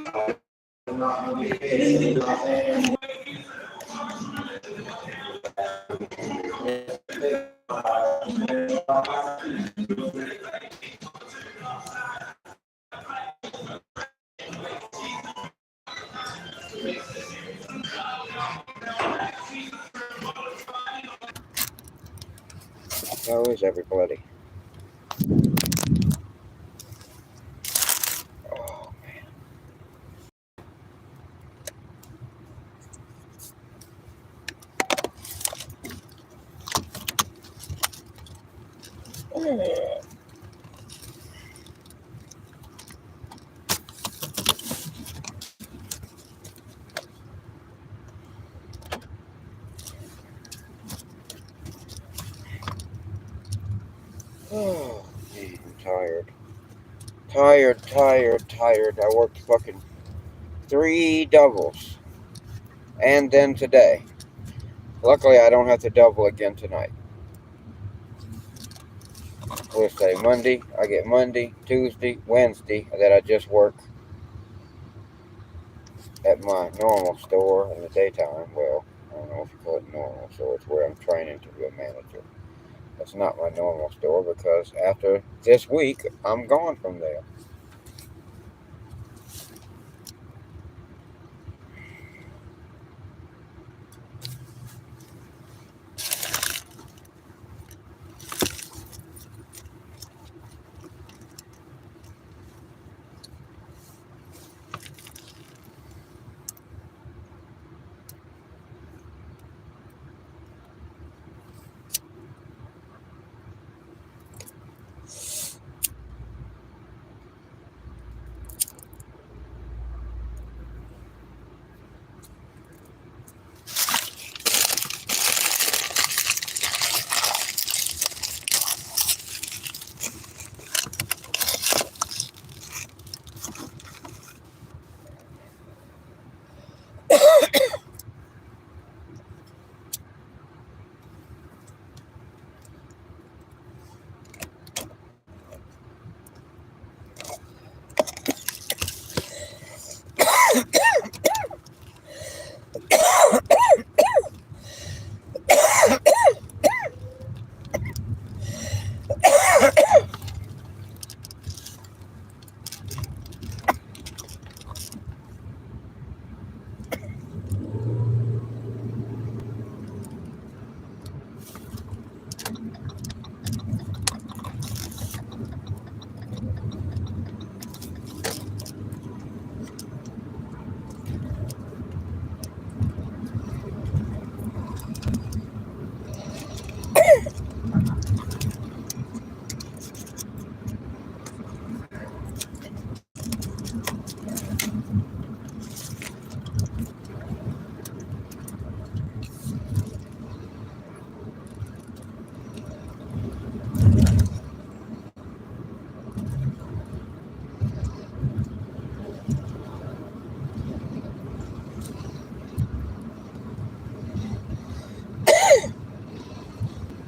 How is everybody? Oh, man. Oh, man, I'm tired. Tired. I worked fucking 3 doubles. And then today. Luckily, I don't have to double again tonight. We'll say Monday. I get Monday, Tuesday, Wednesday that I just work at my normal store in the daytime. Well, I don't know if you call it normal, so it's where I'm training to be a manager. That's not my normal store because after this week, I'm gone from there.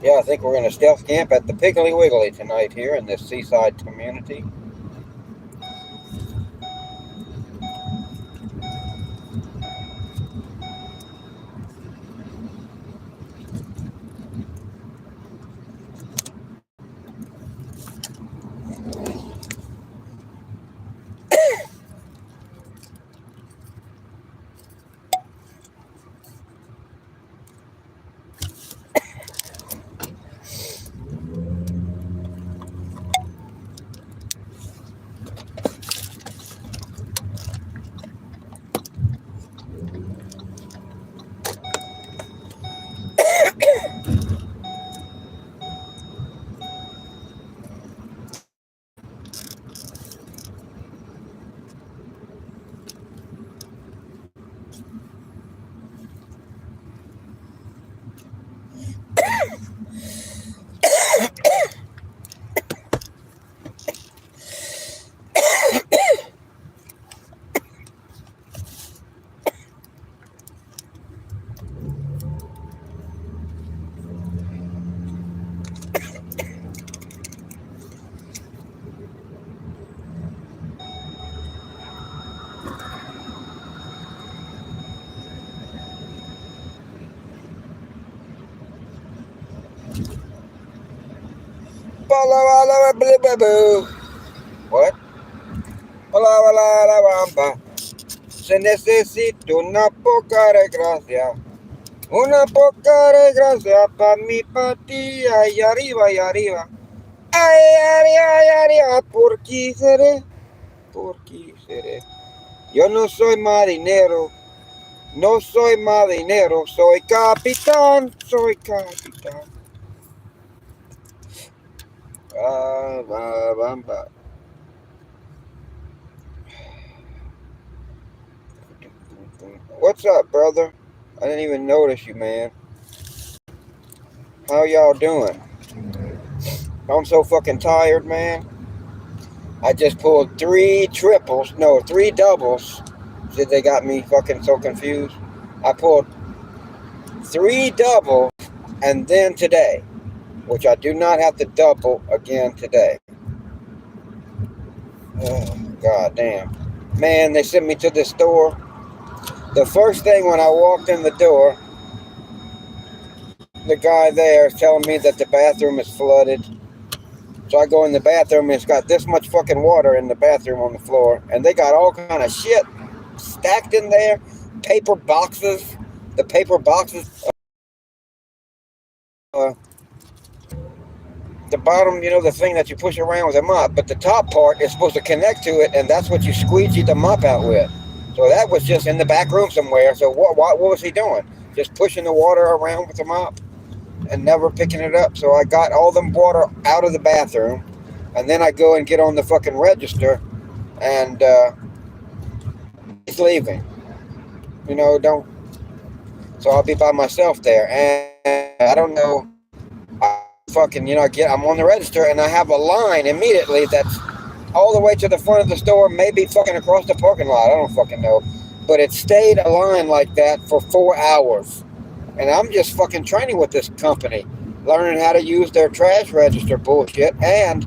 Yeah, I think we're going to stealth camp at the Piggly Wiggly tonight here in this seaside community. What? Se necesita una poca de gracia. Una poca de gracia para mi patilla y arriba y arriba. Ay, ay, ay, ay, ay, ¿por qué seré? ¿Por qué seré? Yo no soy marinero, no soy marinero, soy capitán, soy capitán. What's up, brother? I didn't even notice you, man. How y'all doing? I'm so fucking tired, man. I just pulled three doubles. Did they got me fucking so confused? I pulled 3 doubles and then today, which I do not have to double again today. Oh, god damn. Man, they sent me to the store. The first thing when I walked in the door, the guy there is telling me that the bathroom is flooded. So I go in the bathroom and it's got this much fucking water in the bathroom on the floor. And they got all kind of shit stacked in there. Paper boxes. The paper boxes. The bottom, you know, the thing that you push around with a mop. But the top part is supposed to connect to it. And that's what you squeegee the mop out with. So that was just in the back room somewhere. So what was he doing? Just pushing the water around with the mop and never picking it up. So I got all the water out of the bathroom. And then I go and get on the fucking register. And he's leaving. You know, so I'll be by myself there. And I don't know. I'm on the register and I have a line immediately that's all the way to the front of the store, maybe fucking across the parking lot. I don't fucking know. But it stayed a line like that for 4 hours. And I'm just fucking training with this company, learning how to use their trash register bullshit. And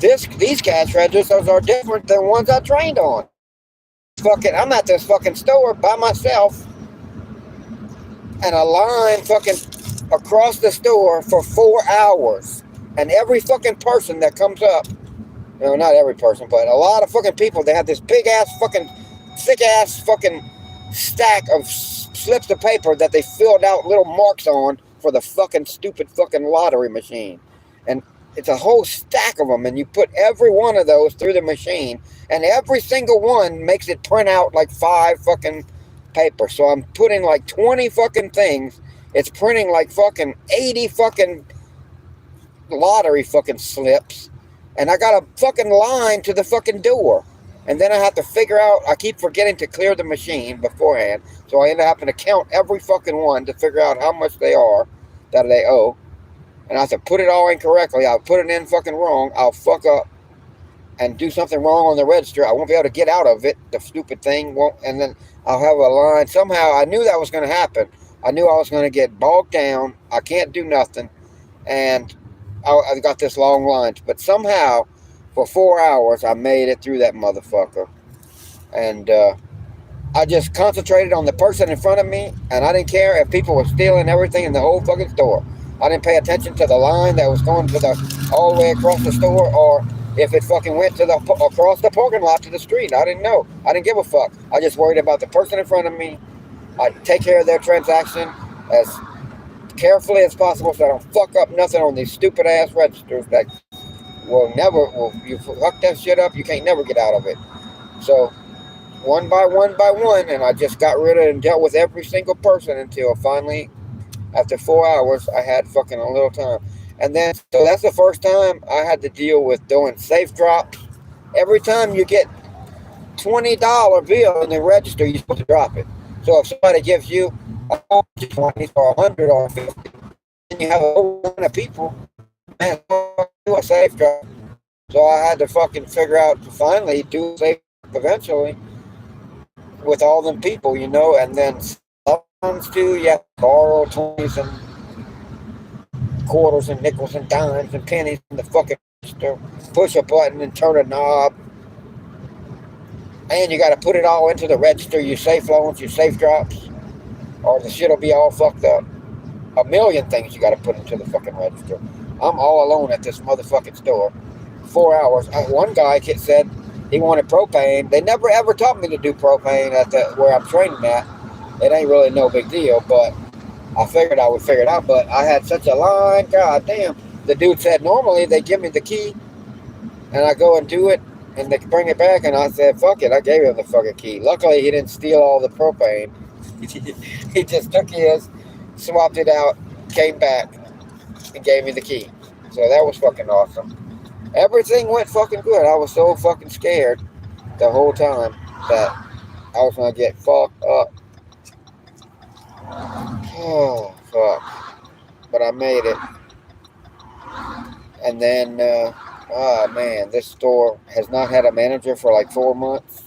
these cash registers are different than ones I trained on. I'm at this fucking store by myself, and a line fucking across the store for 4 hours. And every fucking person that comes up, not every person, but a lot of fucking people, they have this big ass fucking, thick ass fucking stack of slips of paper that they filled out little marks on for the fucking stupid fucking lottery machine. And it's a whole stack of them, and you put every one of those through the machine, and every single one makes it print out like 5 fucking paper. So I'm putting like 20 fucking things. It's printing like fucking 80 fucking lottery fucking slips. And I got a fucking line to the fucking door. And then I have to figure out, I keep forgetting to clear the machine beforehand. So I end up having to count every fucking one to figure out how much they are that they owe. And I have to put it all in correctly. I'll put it in fucking wrong. I'll fuck up and do something wrong on the register. I won't be able to get out of it. The stupid thing won't. And then I'll have a line. Somehow I knew that was going to happen. I knew I was going to get bogged down. I can't do nothing. And I got this long line. But somehow, for 4 hours, I made it through that motherfucker. And I just concentrated on the person in front of me. And I didn't care if people were stealing everything in the whole fucking store. I didn't pay attention to the line that was going to all the way across the store, or if it fucking went across the parking lot to the street. I didn't know. I didn't give a fuck. I just worried about the person in front of me. I'd take care of their transaction as carefully as possible so I don't fuck up nothing on these stupid ass registers that you fuck that shit up, you can't never get out of it. So one by one, and I just got rid of and dealt with every single person until finally, after 4 hours, I had fucking a little time. And then, so that's the first time I had to deal with doing safe drops. Every time you get $20 bill in the register, you're supposed to drop it. So if somebody gives you $20 or $100 or $50, and you have a whole line of people, man, do a safe drop. So I had to fucking figure out to finally do a safe drop eventually with all them people, and then sometimes too, you have to borrow 20s and quarters and nickels and dimes and pennies in the fucking register, push a button and turn a knob. And you got to put it all into the register, your safe loans, your safe drops, or the shit will be all fucked up. a million things you got to put into the fucking register. I'm all alone at this motherfucking store. 4 hours. One guy said he wanted propane. They never ever taught me to do propane at where I'm training at. It ain't really no big deal, but I figured I would figure it out. But I had such a line. God damn. The dude said normally they give me the key and I go and do it and they bring it back, and I said, fuck it, I gave him the fucking key. Luckily, he didn't steal all the propane. He just took his, swapped it out, came back, and gave me the key. So that was fucking awesome. Everything went fucking good. I was so fucking scared the whole time that I was gonna get fucked up. Oh, fuck. But I made it. And then, oh man, this store has not had a manager for like 4 months.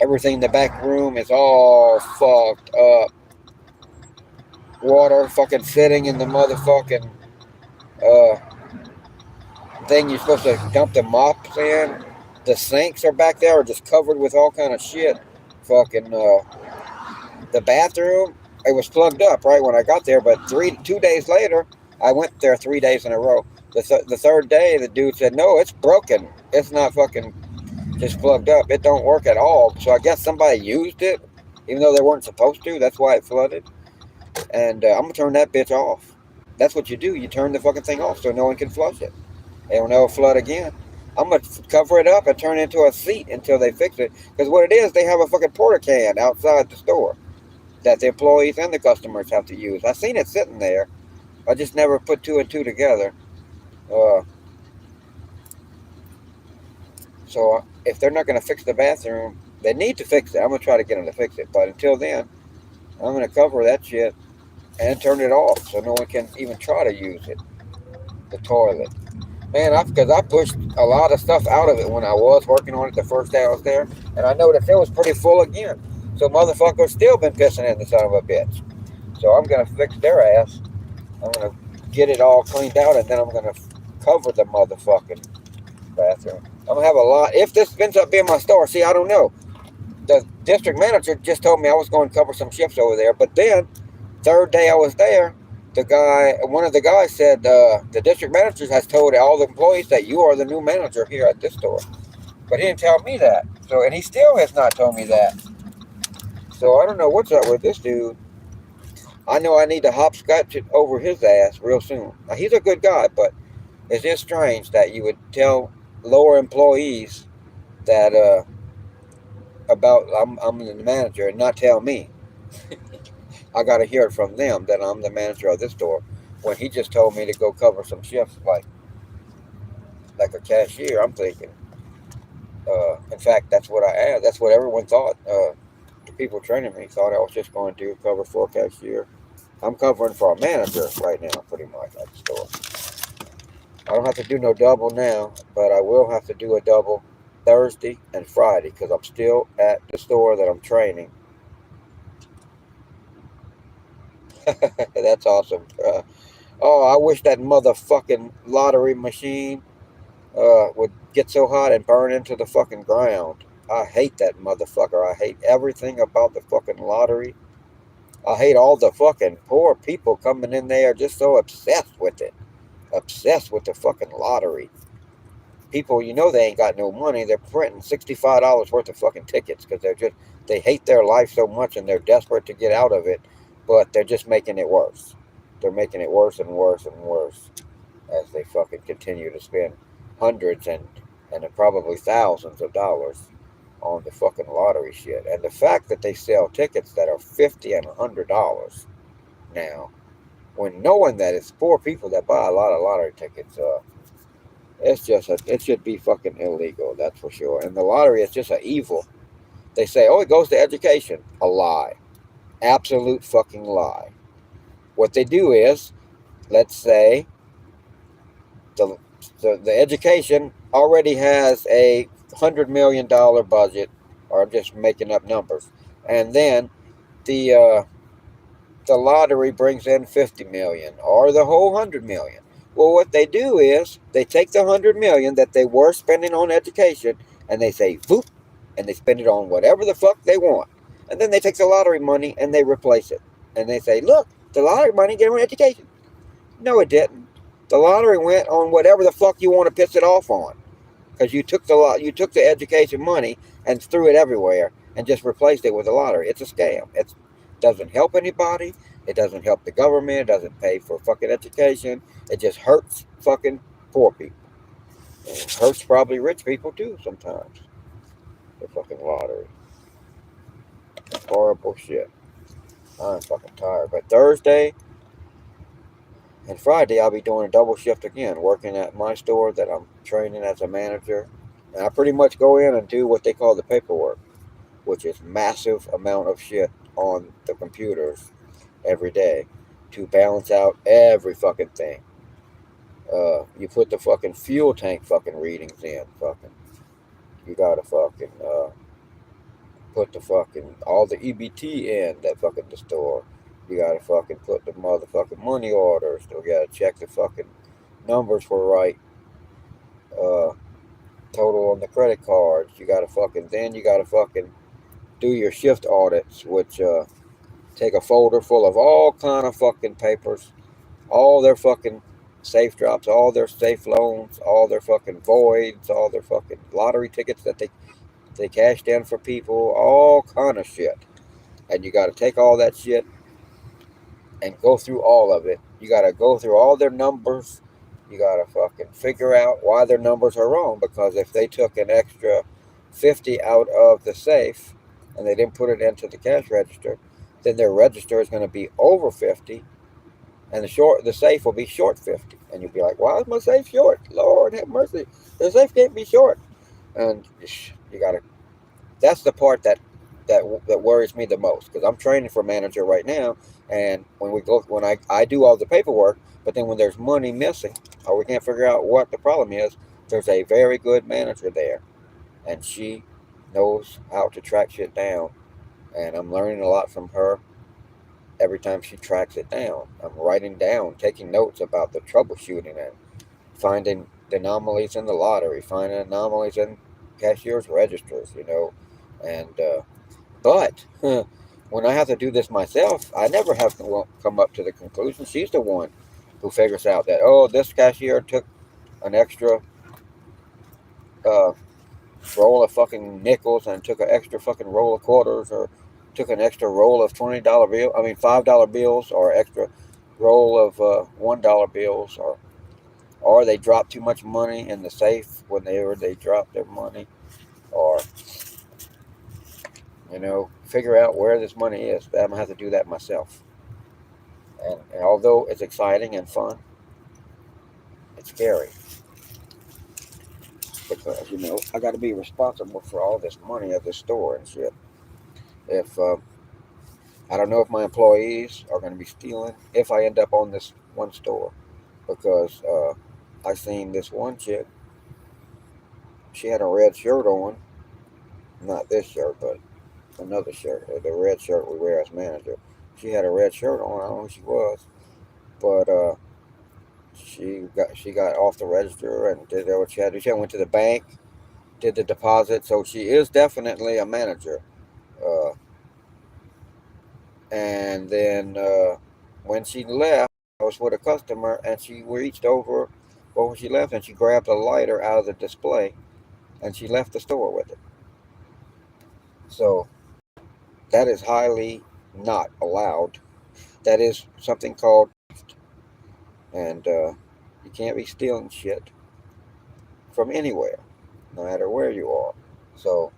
Everything in the back room is all fucked up. Water fucking sitting in the motherfucking thing you're supposed to dump the mops in. The sinks are back there, are just covered with all kind of shit. Fucking the bathroom, it was plugged up right when I got there, but 2 days later, I went there 3 days in a row. The third day, the dude said, no, it's broken. It's not fucking just plugged up. It don't work at all. So I guess somebody used it, even though they weren't supposed to. That's why it flooded. And I'm going to turn that bitch off. That's what you do. You turn the fucking thing off so no one can flush it. It'll never flood again. I'm going to cover it up and turn it into a seat until they fix it. Because what it is, they have a fucking porta can outside the store that the employees and the customers have to use. I seen it sitting there. I just never put two and two together. So if they're not going to fix the bathroom, they need to fix it. I'm going to try to get them to fix it. But until then, I'm going to cover that shit and turn it off so no one can even try to use it. The toilet. Man, because I pushed a lot of stuff out of it when I was working on it the first day I was there. And I noticed it was pretty full again. So motherfuckers still been pissing in the son of a bitch. So I'm going to fix their ass. I'm going to get it all cleaned out, and then I'm going to cover the motherfucking bathroom. I'm going to have a lot. If this ends up being my store, see, I don't know. The district manager just told me I was going to cover some shifts over there. But then, third day I was there, one of the guys said, the district manager has told all the employees that you are the new manager here at this store. But he didn't tell me that. And he still has not told me that. So I don't know what's up with this dude. I know I need to hopscotch it over his ass real soon. Now, he's a good guy, but it's just strange that you would tell lower employees that about I'm the manager and not tell me. I got to hear it from them that I'm the manager of this store, when he just told me to go cover some shifts like a cashier. I'm thinking. In fact, that's what I asked. That's what everyone thought. The people training me thought I was just going to cover for a cashier. I'm covering for a manager right now, pretty much, at the store. I don't have to do no double now, but I will have to do a double Thursday and Friday because I'm still at the store that I'm training. That's awesome. I wish that motherfucking lottery machine would get so hot and burn into the fucking ground. I hate that motherfucker. I hate everything about the fucking lottery. I hate all the fucking poor people coming in there just so obsessed with it. Obsessed with the fucking lottery. People, they ain't got no money. They're printing $65 worth of fucking tickets because they hate their life so much and they're desperate to get out of it, but they're just making it worse. They're making it worse and worse and worse as they fucking continue to spend hundreds and probably thousands of dollars on the fucking lottery shit. And the fact that they sell tickets that are $50 and $100 now, when knowing that it's poor people that buy a lot of lottery tickets, it should be fucking illegal, that's for sure. And the lottery is just an evil. They say, it goes to education. A lie. Absolute fucking lie. What they do is, let's say, the education already has a $100 million budget, or I'm just making up numbers, and then the lottery brings in 50 million or the whole 100 million. Well, what they do is they take the 100 million that they were spending on education and they say voop, and they spend it on whatever the fuck they want, and then they take the lottery money and they replace it, and they say, look, The lottery money gave her an education. No, it didn't. The lottery went on whatever the fuck you want to piss it off on, because you took the education money and threw it everywhere and just replaced it with a lottery. It's a scam. It doesn't help anybody. It doesn't help the government. It doesn't pay for fucking education. It just hurts fucking poor people. And it hurts probably rich people too sometimes. The fucking lottery. Horrible shit. I'm fucking tired. But Thursday and Friday, I'll be doing a double shift again, working at my store that I'm training as a manager. And I pretty much go in and do what they call the paperwork, which is massive amount of shit on the computers every day to balance out every fucking thing. You put the fucking fuel tank fucking readings in, fucking. You gotta fucking put the fucking all the EBT in that fucking the store. You gotta fucking put the motherfucking money orders. You gotta check the fucking numbers for right uh, total on the credit cards. You gotta fucking do your shift audits, which take a folder full of all kind of fucking papers, all their fucking safe drops, all their safe loans, all their fucking voids, all their fucking lottery tickets that they cashed in for people, all kind of shit. And you got to take all that shit and go through all of it. You got to go through all their numbers. You got to fucking figure out why their numbers are wrong, because if they took an extra 50 out of the safe and they didn't put it into the cash register, then their register is going to be over 50 and the safe will be short 50. And you'll be like, why is my safe short? Lord have mercy. The safe can't be short. And you got to, that's the part that worries me the most, because I'm training for manager right now, and when I do all the paperwork, but then when there's money missing or we can't figure out what the problem is, there's a very good manager there, and she knows how to track shit down, and I'm learning a lot from her every time she tracks it down. I'm writing down, taking notes about the troubleshooting and finding the anomalies in the lottery, finding anomalies in cashier's registers, and but when I have to do this myself, I never have to come up to the conclusion. She's the one who figures out that, oh, this cashier took an extra uh, roll of fucking nickels and took an extra fucking roll of quarters, or took an extra roll of $5 bills, or extra roll of $1 bills, or they dropped too much money in the safe when they dropped their money, or figure out where this money is. I'm gonna have to do that myself. And although it's exciting and fun, it's scary, because I got to be responsible for all this money at the store and shit. If I don't know if my employees are going to be stealing if I end up on this one store, because I seen this one chick. She had a red shirt on, not this shirt, but another shirt, the red shirt we wear as manager. She had a red shirt on. I don't know who she was, but she got off the register and did what she had to do. She went to the bank, did the deposit, so she is definitely a manager. Uh, and then when she left, I was with a customer, and she reached over when she left, and she grabbed a lighter out of the display, and she left the store with it. So that is highly not allowed. That is something called, and you can't be stealing shit from anywhere, no matter where you are. So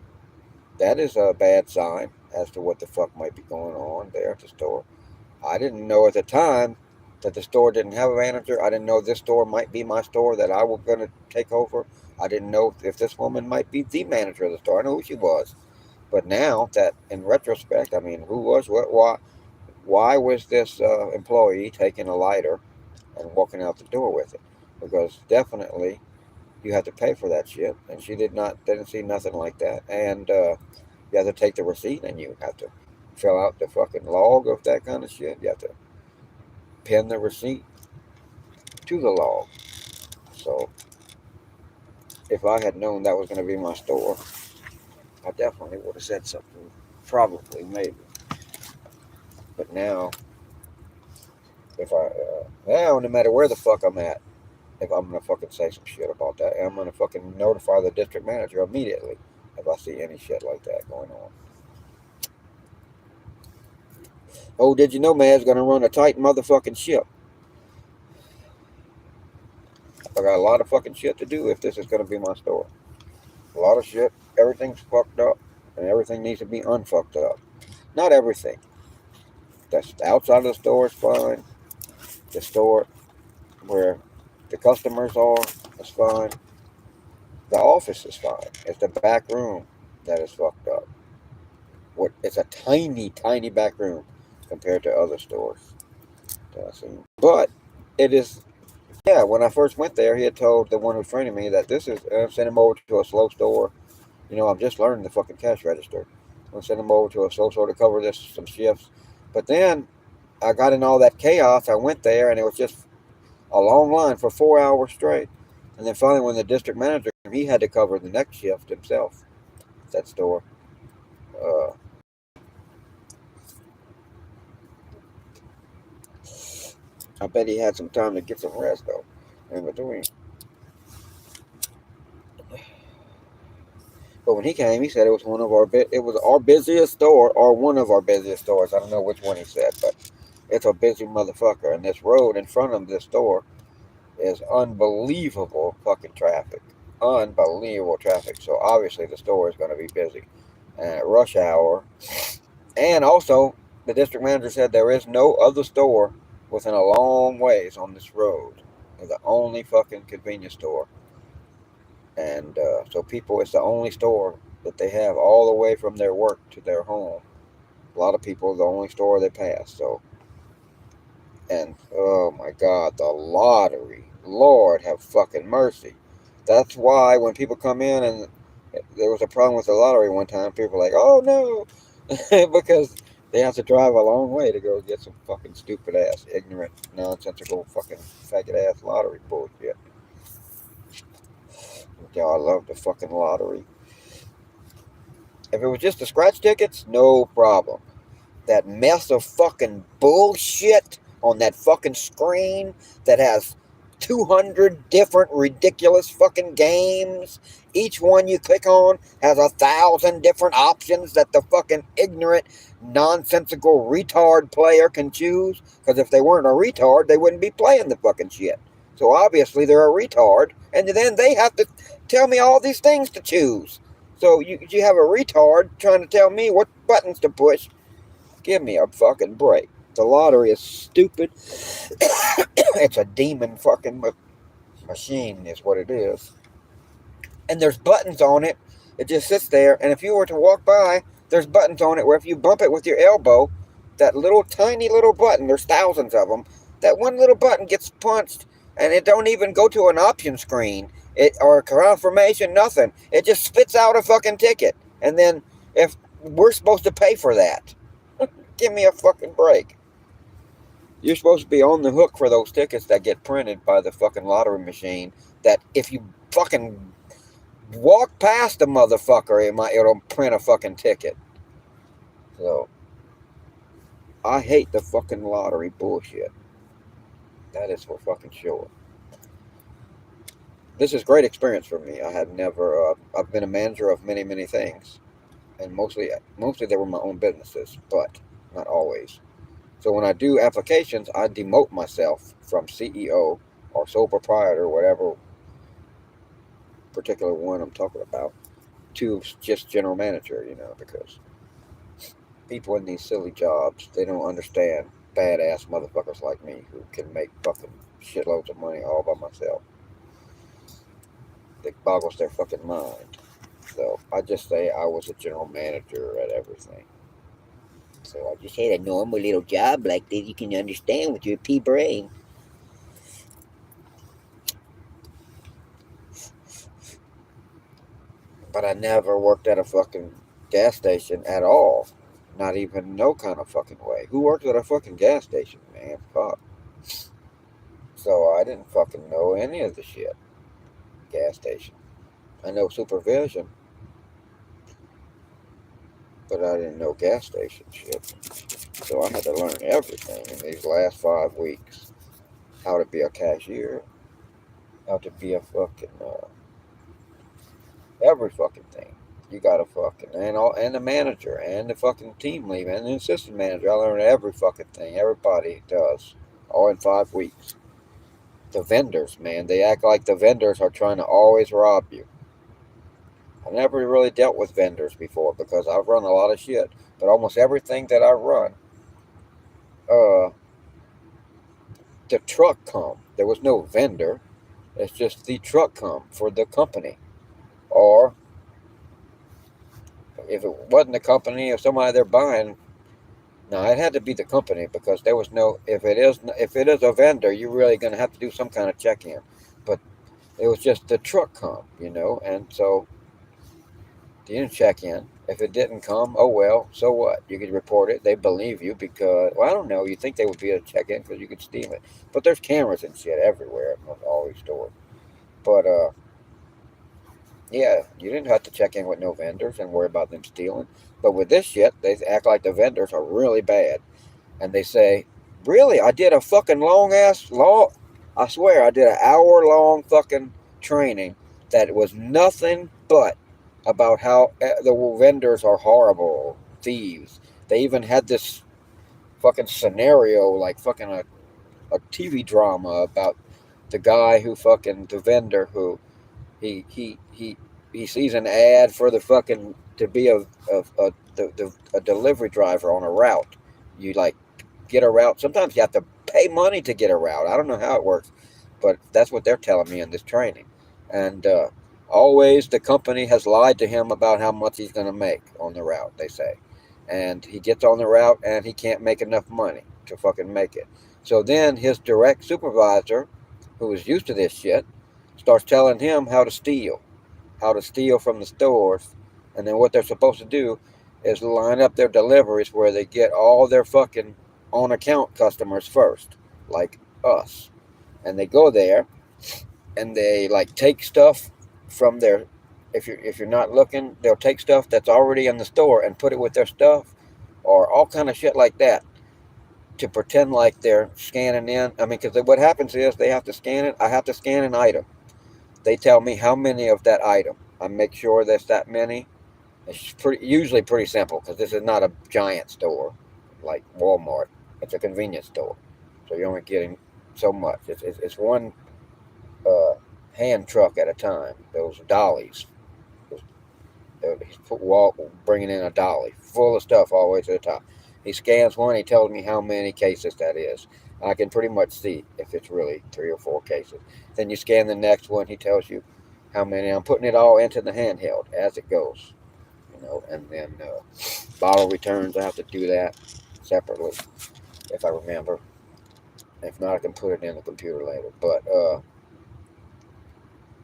that is a bad sign as to what the fuck might be going on there at the store. I didn't know at the time that the store didn't have a manager. I didn't know this store might be my store that I was going to take over. I didn't know if this woman might be the manager of the store. I know who she was. But now that, in retrospect, I mean, who was, what, why was this employee taking a lighter and walking out the door with it? Because definitely you have to pay for that shit, and she didn't see nothing like that. And you have to take the receipt, and you have to fill out the fucking log of that kind of shit. You have to pin the receipt to the log. So if I had known that was going to be my store, I definitely would have said something. Probably, maybe. But now If I, now, no matter where the fuck I'm at, if I'm gonna fucking say some shit about that, I'm gonna fucking notify the district manager immediately if I see any shit like that going on. Oh, did you know man's gonna run a tight motherfucking ship? I got a lot of fucking shit to do if this is gonna be my store. A lot of shit. Everything's fucked up, and everything needs to be unfucked up. Not everything. That's outside of the store is fine. The store where the customers are is fine. The office is fine. It's the back room that is fucked up. It's a tiny, tiny back room compared to other stores that I've seen. But it is, yeah, when I first went there, he had told the one who trained me that this is, send him over to a slow store. I'm just learning the fucking cash register. I'm going to send him over to a slow store to cover some shifts. But then I got in all that chaos. I went there and it was just a long line for 4 hours straight. And then finally, when the district manager, he had to cover the next shift himself at that store. Uh, I bet he had some time to get some rest though in between. But when he came, he said it was it was our busiest store or one of our busiest stores. I don't know which one he said, but it's a busy motherfucker. And this road in front of this store is unbelievable fucking traffic. Unbelievable traffic. So obviously the store is going to be busy. And at rush hour. And also, the district manager said there is no other store within a long ways on this road. They're the only fucking convenience store. And so people, it's the only store that they have all the way from their work to their home. A lot of people, the only store they pass. So, and oh my God, the lottery. Lord have fucking mercy. That's why when people come in and there was a problem with the lottery one time, people were like, oh no, because they have to drive a long way to go get some fucking stupid ass, ignorant, nonsensical, fucking faggot ass lottery bullshit. Yeah, I love the fucking lottery. If it was just the scratch tickets, no problem. That mess of fucking bullshit on that fucking screen that has 200 different ridiculous fucking games. Each one you click on has 1,000 different options that the fucking ignorant, nonsensical retard player can choose. Because if they weren't a retard, they wouldn't be playing the fucking shit. So obviously they're a retard, and then they have to tell me all these things to choose. So you have a retard trying to tell me what buttons to push. Give me a fucking break. The lottery is stupid. It's a demon fucking machine is what it is. And there's buttons on it. It just sits there. And if you were to walk by, there's buttons on it where if you bump it with your elbow, that little tiny little button, there's thousands of them, that one little button gets punched and it don't even go to an option screen or confirmation, nothing. It just spits out a fucking ticket. And then if we're supposed to pay for that, give me a fucking break. You're supposed to be on the hook for those tickets that get printed by the fucking lottery machine. That if you fucking walk past the motherfucker, it'll print a fucking ticket. So, I hate the fucking lottery bullshit. That is for fucking sure. This is great experience for me. I have never, I've been a manager of many, many things. And mostly they were my own businesses, but not always. So when I do applications, I demote myself from CEO or sole proprietor, whatever particular one I'm talking about, to just general manager, because people in these silly jobs, they don't understand badass motherfuckers like me who can make fucking shitloads of money all by myself. It boggles their fucking mind. So I just say I was a general manager at everything. So I just had a normal little job like this you can understand with your pea brain. But I never worked at a fucking gas station at all. Not even no kind of fucking way. Who works at a fucking gas station, man? Fuck. So I didn't fucking know any of the shit. Gas station. I know supervision. But I didn't know gas station shit. So I had to learn everything in these last 5 weeks. How to be a cashier, how to be a fucking every fucking thing. You got to fucking and the manager and the fucking team lead and the assistant manager. I learned every fucking thing. Everybody does, all in 5 weeks. The vendors, man, they act like the vendors are trying to always rob you. I never really dealt with vendors before because I've run a lot of shit. But almost everything that I run, uh, the truck come. There was no vendor. It's just the truck come for the company. Or if it wasn't the company or somebody they're buying, no, it had to be the company because there was no. If it is a vendor, you're really going to have to do some kind of check in. But it was just the truck come, and so you didn't check in. If it didn't come, oh well, so what? You could report it. They believe you because, well, I don't know. You think they would be able to check in because you could steal it, but there's cameras and shit everywhere at all these stores. But yeah, you didn't have to check in with no vendors and worry about them stealing. But with this shit, they act like the vendors are really bad, and they say, "Really, I did a fucking long. I swear, I did an hour-long fucking training that was nothing but about how the vendors are horrible thieves. They even had this fucking scenario, like fucking a TV drama about the guy who fucking the vendor who he sees an ad for the fucking to be a delivery driver on a route. You like get a route. Sometimes you have to pay money to get a route. I don't know how it works, but that's what they're telling me in this training. And always the company has lied to him about how much he's going to make on the route. They say, and he gets on the route and he can't make enough money to fucking make it. So then his direct supervisor, who is used to this shit, starts telling him how to steal from the stores, and then what they're supposed to do is line up their deliveries where they get all their fucking on account customers first, like us, and they go there and they like take stuff from their. If you're not looking, they'll take stuff that's already in the store and put it with their stuff, or all kind of shit like that to pretend like they're scanning in. I mean, because what happens is they have to scan it. I have to scan an item. They tell me how many of that item. I make sure there's that many. It's usually pretty simple because this is not a giant store like Walmart. It's a convenience store, so you're only getting so much. It's one uh, hand truck at a time. Those dollies. He's bringing in a dolly full of stuff all the way to the top. He scans one. He tells me how many cases that is. I can pretty much see if it's really 3 or 4 cases. Then you scan the next one. He tells you how many. I'm putting it all into the handheld as it goes. And then bottle returns. I have to do that separately if I remember. If not, I can put it in the computer later. But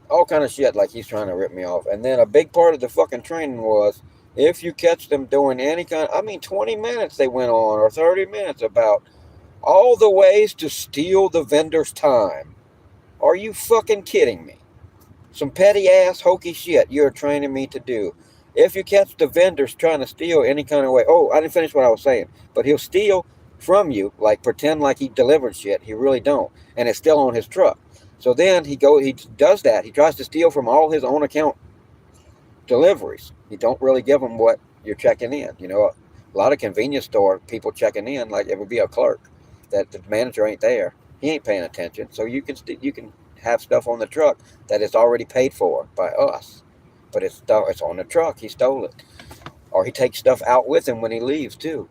all kind of shit like he's trying to rip me off. And then a big part of the fucking training was if you catch them doing any kind. I mean, 20 minutes they went on or 30 minutes about all the ways to steal the vendor's time. Are you fucking kidding me? Some petty ass hokey shit you're training me to do. If you catch the vendors trying to steal any kind of way, oh, I didn't finish what I was saying, but he'll steal from you, like pretend like he delivered shit. He really don't, and it's still on his truck. So then he does that. He tries to steal from all his own account deliveries. You don't really give them what you're checking in. A lot of convenience store people checking in like it would be a clerk that the manager ain't there. He ain't paying attention. So you can have stuff on the truck that is already paid for by us, but it's on the truck. He stole it, or he takes stuff out with him when he leaves too.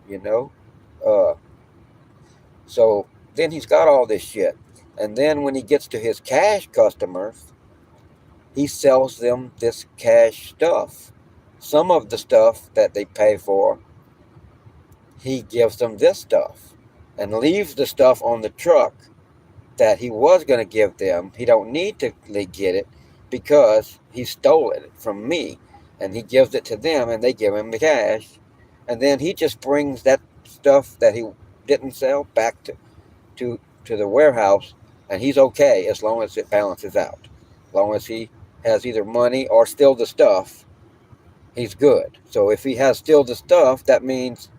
Uh, so then he's got all this shit, and then when he gets to his cash customers, he sells them this cash stuff. Some of the stuff that they pay for, he gives them this stuff, and leaves the stuff on the truck that he was going to give them. He don't need to get it because he stole it from me, and he gives it to them, and they give him the cash, and then he just brings that stuff that he didn't sell back to the warehouse, and he's okay as long as it balances out. As long as he has either money or still the stuff, he's good. So if he has still the stuff, that means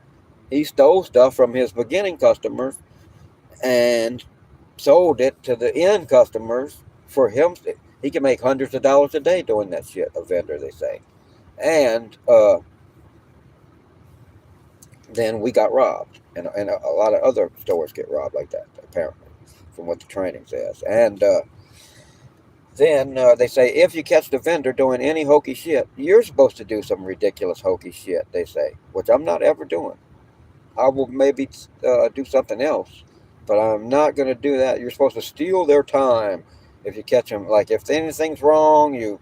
He stole stuff from his beginning customers and sold it to the end customers for him. He can make hundreds of dollars a day doing that shit. A vendor, they say, and then we got robbed, and a lot of other stores get robbed like that, apparently, from what the training says. And then they say if you catch the vendor doing any hokey shit, you're supposed to do some ridiculous hokey shit. They say, which I'm not ever doing. I will maybe do something else, but I'm not going to do that. You're supposed to steal their time if you catch them. Like if anything's wrong, you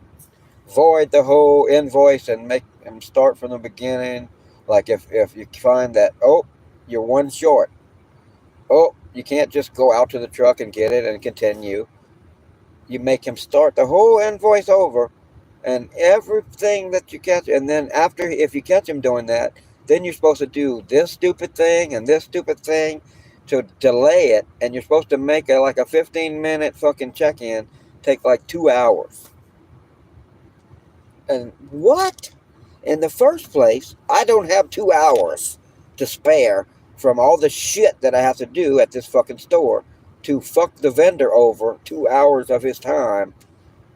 void the whole invoice and make them start from the beginning. Like if you find that, oh, you're one short, oh, you can't just go out to the truck and get it and continue. You make him start the whole invoice over and everything that you catch. And then after, if you catch him doing that, then you're supposed to do this stupid thing and this stupid thing to delay it. And you're supposed to make like a 15-minute fucking check-in take like 2 hours. And what? In the first place, I don't have 2 hours to spare from all the shit that I have to do at this fucking store to fuck the vendor over 2 hours of his time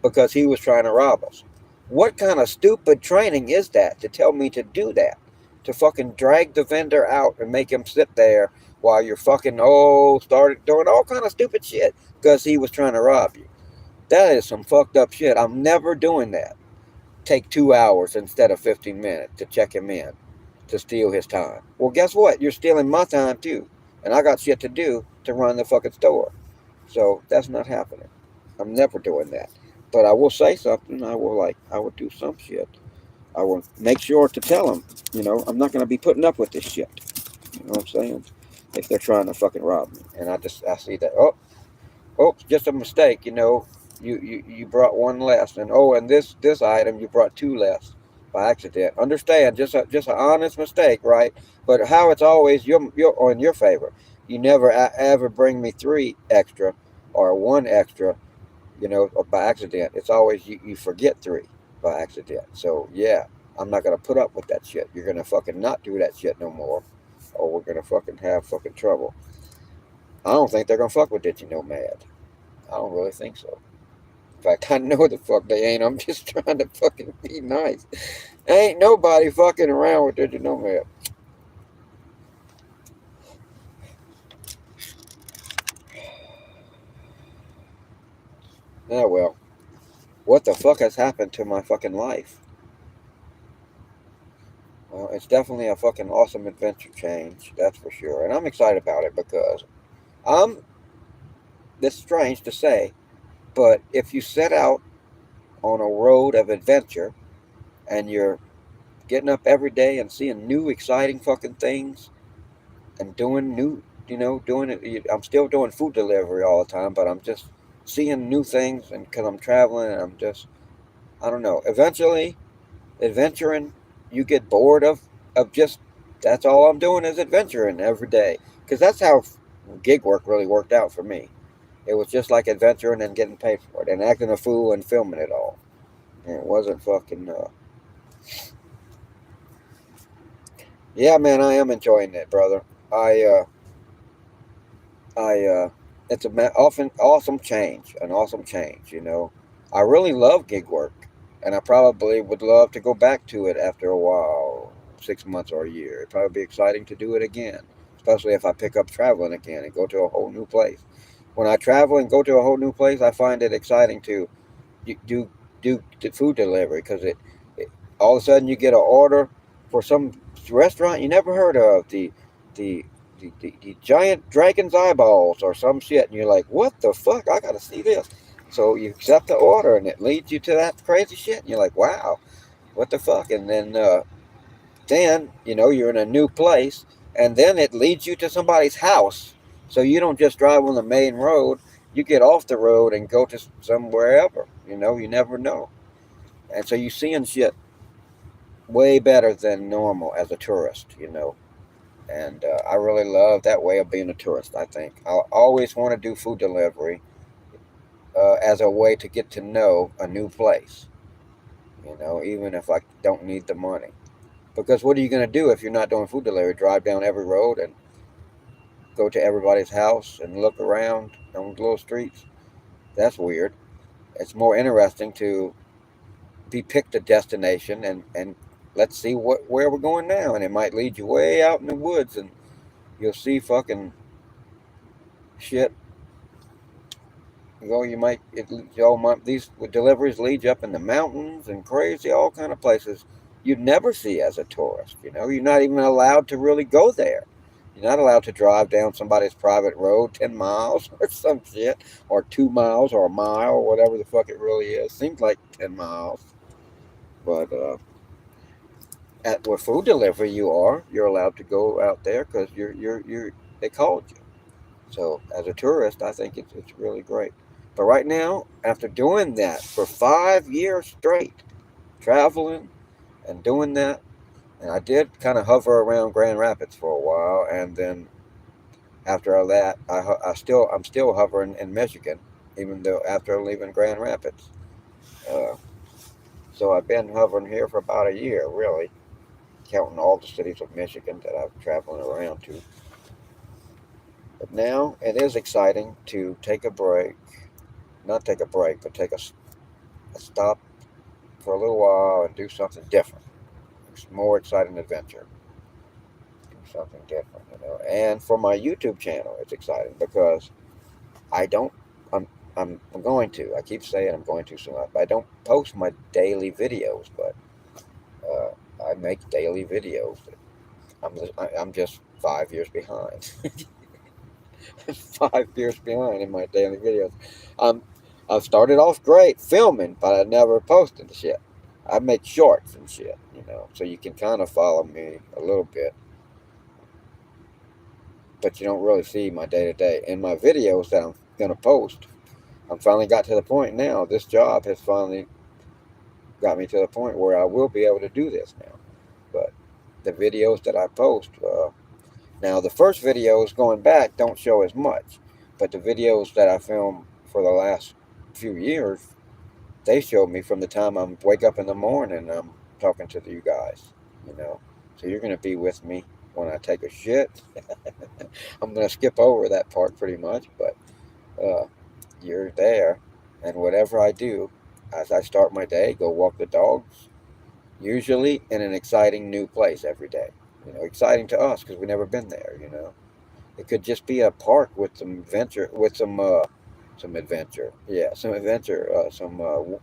because he was trying to rob us. What kind of stupid training is that to tell me to do that? To fucking drag the vendor out and make him sit there while you're fucking, started doing all kind of stupid shit because he was trying to rob you. That is some fucked up shit. I'm never doing that. Take 2 hours instead of 15 minutes to check him in to steal his time. Well, guess what? You're stealing my time too. And I got shit to do to run the fucking store. So that's not happening. I'm never doing that. But I will say something. I will do some shit. I will make sure to tell them, I'm not going to be putting up with this shit. You know what I'm saying? If they're trying to fucking rob me. And I see that, just a mistake, you brought one less, and this item you brought two less by accident. Understand, just an honest mistake, right? But how it's always you're in your favor. You never ever bring me three extra or one extra, or by accident. It's always you forget three by accident. So yeah, I'm not gonna put up with that shit. You're gonna fucking not do that shit no more, or we're gonna fucking have fucking trouble. I don't think they're gonna fuck with Did You Know Mad. I don't really think so. In fact, I know the fuck they ain't. I'm just trying to fucking be nice. Ain't nobody fucking around with Did You Know Mad. Yeah, well, what the fuck has happened to my fucking life? Well, it's definitely a fucking awesome adventure change, that's for sure. And I'm excited about it because I'm, this is strange to say, but if you set out on a road of adventure and you're getting up every day and seeing new exciting fucking things and doing new, doing it. I'm still doing food delivery all the time, but I'm just seeing new things, and because I'm traveling, and I'm just, I don't know. Eventually, adventuring, you get bored of just that's all I'm doing is adventuring every day, because that's how gig work really worked out for me. It was just like adventuring and getting paid for it, and acting a fool and filming it all. And it wasn't fucking. Yeah, man, I am enjoying it, brother. I it's often awesome change, an awesome change. I really love gig work, and I probably would love to go back to it after a while, 6 months or a year. It'd probably be exciting to do it again, especially if I pick up traveling again and go to a whole new place. When I travel and go to a whole new place, I find it exciting to do the food delivery because it all of a sudden you get an order for some restaurant you never heard of, the the giant dragon's eyeballs or some shit, and you're like, what the fuck? I gotta see this. So you accept the order, and it leads you to that crazy shit, and you're like, wow, what the fuck? And then you're in a new place, and then it leads you to somebody's house. So you don't just drive on the main road. You get off the road and go to somewhere ever. You never know. And so you're seeing shit way better than normal as a tourist. And I really love that way of being a tourist. I think I always want to do food delivery as a way to get to know a new place. Even if I don't need the money. Because what are you going to do if you're not doing food delivery? Drive down every road and go to everybody's house and look around on little streets? That's weird. It's more interesting to be picked a destination and let's see where we're going now. And it might lead you way out in the woods and you'll see fucking shit. You might these deliveries lead you up in the mountains and crazy all kind of places you'd never see as a tourist. You're not even allowed to really go there. You're not allowed to drive down somebody's private road 10 miles or some shit, or 2 miles or a mile or whatever the fuck it really is. Seems like 10 miles, but at where food delivery you're allowed to go out there because you're they called you. So as a tourist, I think it's really great. But right now, after doing that for 5 years straight, traveling and doing that, and I did kind of hover around Grand Rapids for a while, and then after all that, I'm still hovering in Michigan, even though after leaving Grand Rapids. Uh, so I've been hovering here for about a year, really, counting all the cities of Michigan that I've traveling around to. But now it is exciting to take a break, not take a break, but take a stop for a little while and do something different. It's more exciting adventure. Do something different. And for my YouTube channel, it's exciting because I don't. I'm going to. I keep saying I'm going to soon. I don't post my daily videos, but I make daily videos. I'm just 5 years behind. 5 years behind in my daily videos. Um, I started off great filming, but I never posted the shit. I make shorts and shit, so you can kind of follow me a little bit, but you don't really see my day to day. In my videos that I'm gonna post, I'm finally got to the point now. This job has finally got me to the point where I will be able to do this now. But the videos that I post, now the first videos going back don't show as much, but the videos that I filmed for the last few years, they show me from the time I wake up in the morning and I'm talking to you guys. So you're going to be with me when I take a shit. I'm going to skip over that part pretty much, but you're there. And whatever I do, as I start my day, go walk the dogs, usually in an exciting new place every day. Exciting to us because we've never been there. It could just be a park with some adventure, with some adventure. Yeah, some adventure, some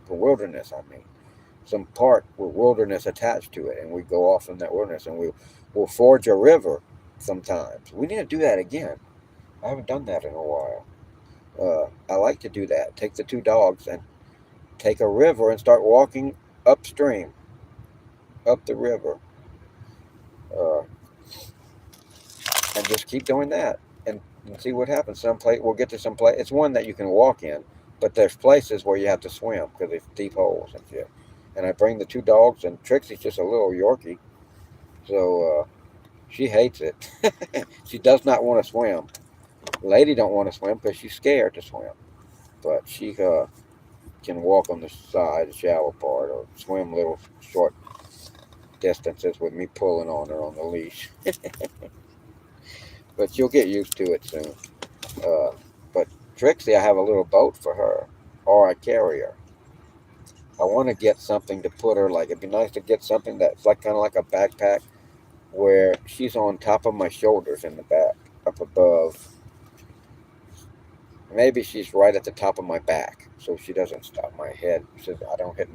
wilderness. I mean, some park with wilderness attached to it, and we go off in that wilderness, and we'll forge a river. Sometimes we need to do that again. I haven't done that in a while. I like to do that. Take the two dogs and take a river and start walking upstream, up the river, uh, and just keep doing that and see what happens. Some place we'll get to some place. It's one that you can walk in, but there's places where you have to swim because there's deep holes and shit. And I bring the two dogs, and Trixie's just a little Yorkie, so she hates it. She does not want to swim. Lady don't want to swim because she's scared to swim, but she can walk on the side, the shallow part, or swim little short distances with me pulling on her on the leash. But she'll get used to it soon. Uh, but Trixie, I have a little boat for her, or I carry her. I want to get something to put her, like it'd be nice to get something that's like kind of like a backpack where she's on top of my shoulders in the back, up above. Maybe she's right at the top of my back, so she doesn't stop my head. So I don't hit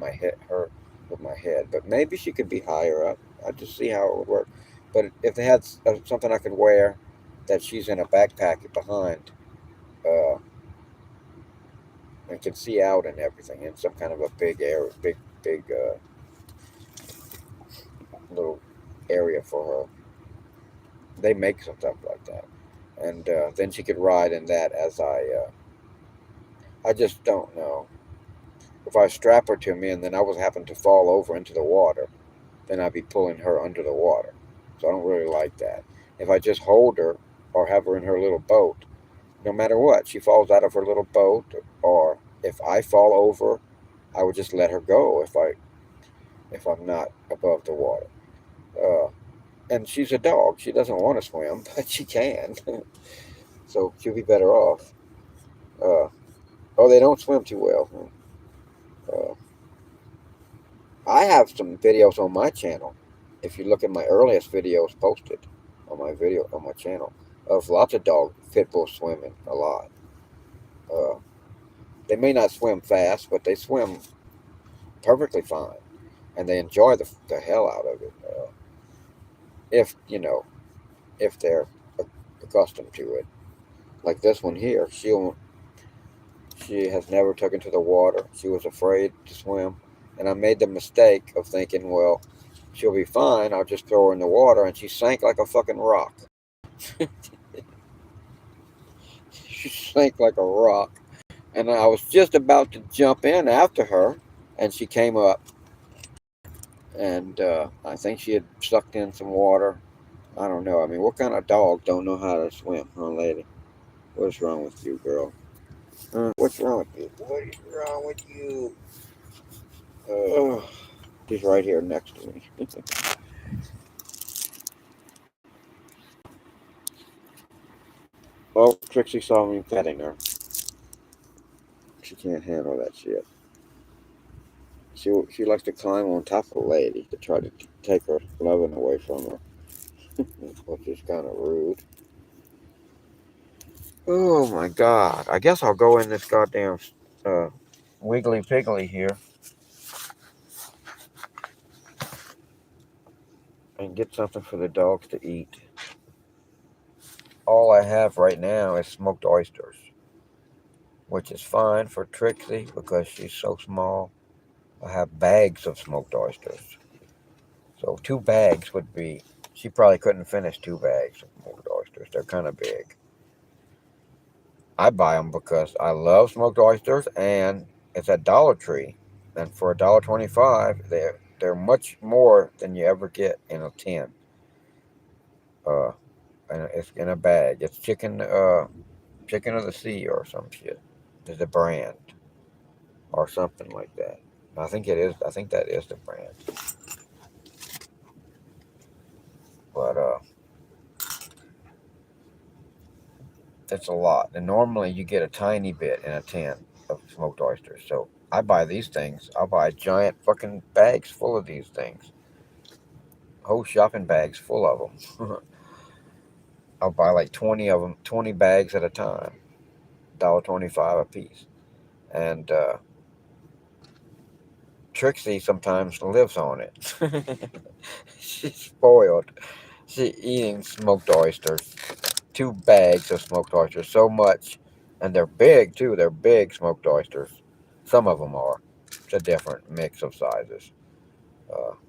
her with my head. But maybe she could be higher up. I'd just see how it would work. But if they had something I could wear that she's in a backpack behind, uh, and can see out and everything, in some kind of a big area, big little area for her. They make some stuff like that, and then she could ride in that as I just don't know. If I strap her to me and then I was happen to fall over into the water, then I'd be pulling her under the water. So I don't really like that. If I just hold her or have her in her little boat, no matter what, she falls out of her little boat, or if I fall over, I would just let her go if I'm not above the water. Uh, and she's a dog. She doesn't want to swim, but she can. So she'll be better off. Uh, oh, they don't swim too well. Uh, I have some videos on my channel. If you look at my earliest videos posted on my channel, of lots of dog pit bulls swimming a lot. Uh, they may not swim fast, but they swim perfectly fine, and they enjoy the hell out of it. If you know, if they're accustomed to it. Like this one here, she has never taken to the water. She was afraid to swim, and I made the mistake of thinking, well, she'll be fine. I'll just throw her in the water, and she sank like a fucking rock. She sank like a rock, and I was just about to jump in after her, and she came up, and I think she had sucked in some water. I don't know. I mean, what kind of dog don't know how to swim, huh, lady? What's wrong with you, girl? What's wrong with you? What is wrong with you? Uh, she's right here next to me. Oh, Trixie saw me petting her. She can't handle that shit. She likes to climb on top of a lady to try to take her loving away from her, which is kind of rude. Oh my god! I guess I'll go in this goddamn Wiggly Piggly here and get something for the dogs to eat. All I have right now is smoked oysters, which is fine for Trixie because she's so small. I have bags of smoked oysters. So 2 bags would be, she probably couldn't finish 2 bags of smoked oysters. They're kind of big. I buy them because I love smoked oysters and it's at Dollar Tree. And for $1.25, they're much more than you ever get in a tin. Uh, and it's in a bag. It's chicken of the sea or some shit. Is the brand or something like that. I think it is. I think that is the brand. But it's a lot. And normally you get a tiny bit in a tin of smoked oysters. So I buy these things. I'll buy giant fucking bags full of these things. Whole shopping bags full of them. I'll buy like 20 of them, 20 bags at a time. $1.25 a piece. And Trixie sometimes lives on it. She's spoiled. She's eating smoked oysters. 2 bags of smoked oysters. So much. And they're big too. They're big smoked oysters. Some of them are. It's a different mix of sizes.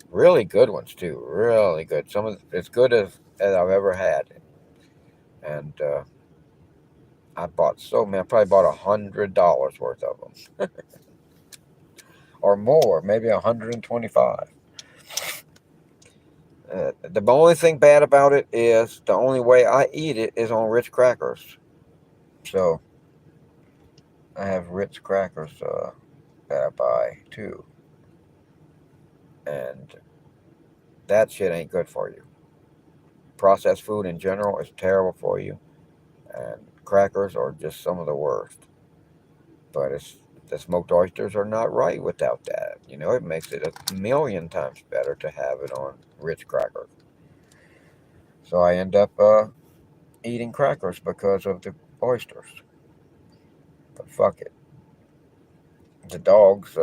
Really good ones too. Really good. Some of as good as I've ever had. And I bought so many. I probably bought $100 worth of them, or more. Maybe 125. The only thing bad about it is the only way I eat it is on Ritz crackers. So I have Ritz crackers that I buy too, and that shit ain't good for you. Processed food in general is terrible for you, and crackers are just some of the worst. But it's the smoked oysters are not right without that. You know, it makes it a million times better to have it on Ritz crackers. So I end up eating crackers because of the oysters. But fuck it. The dogs.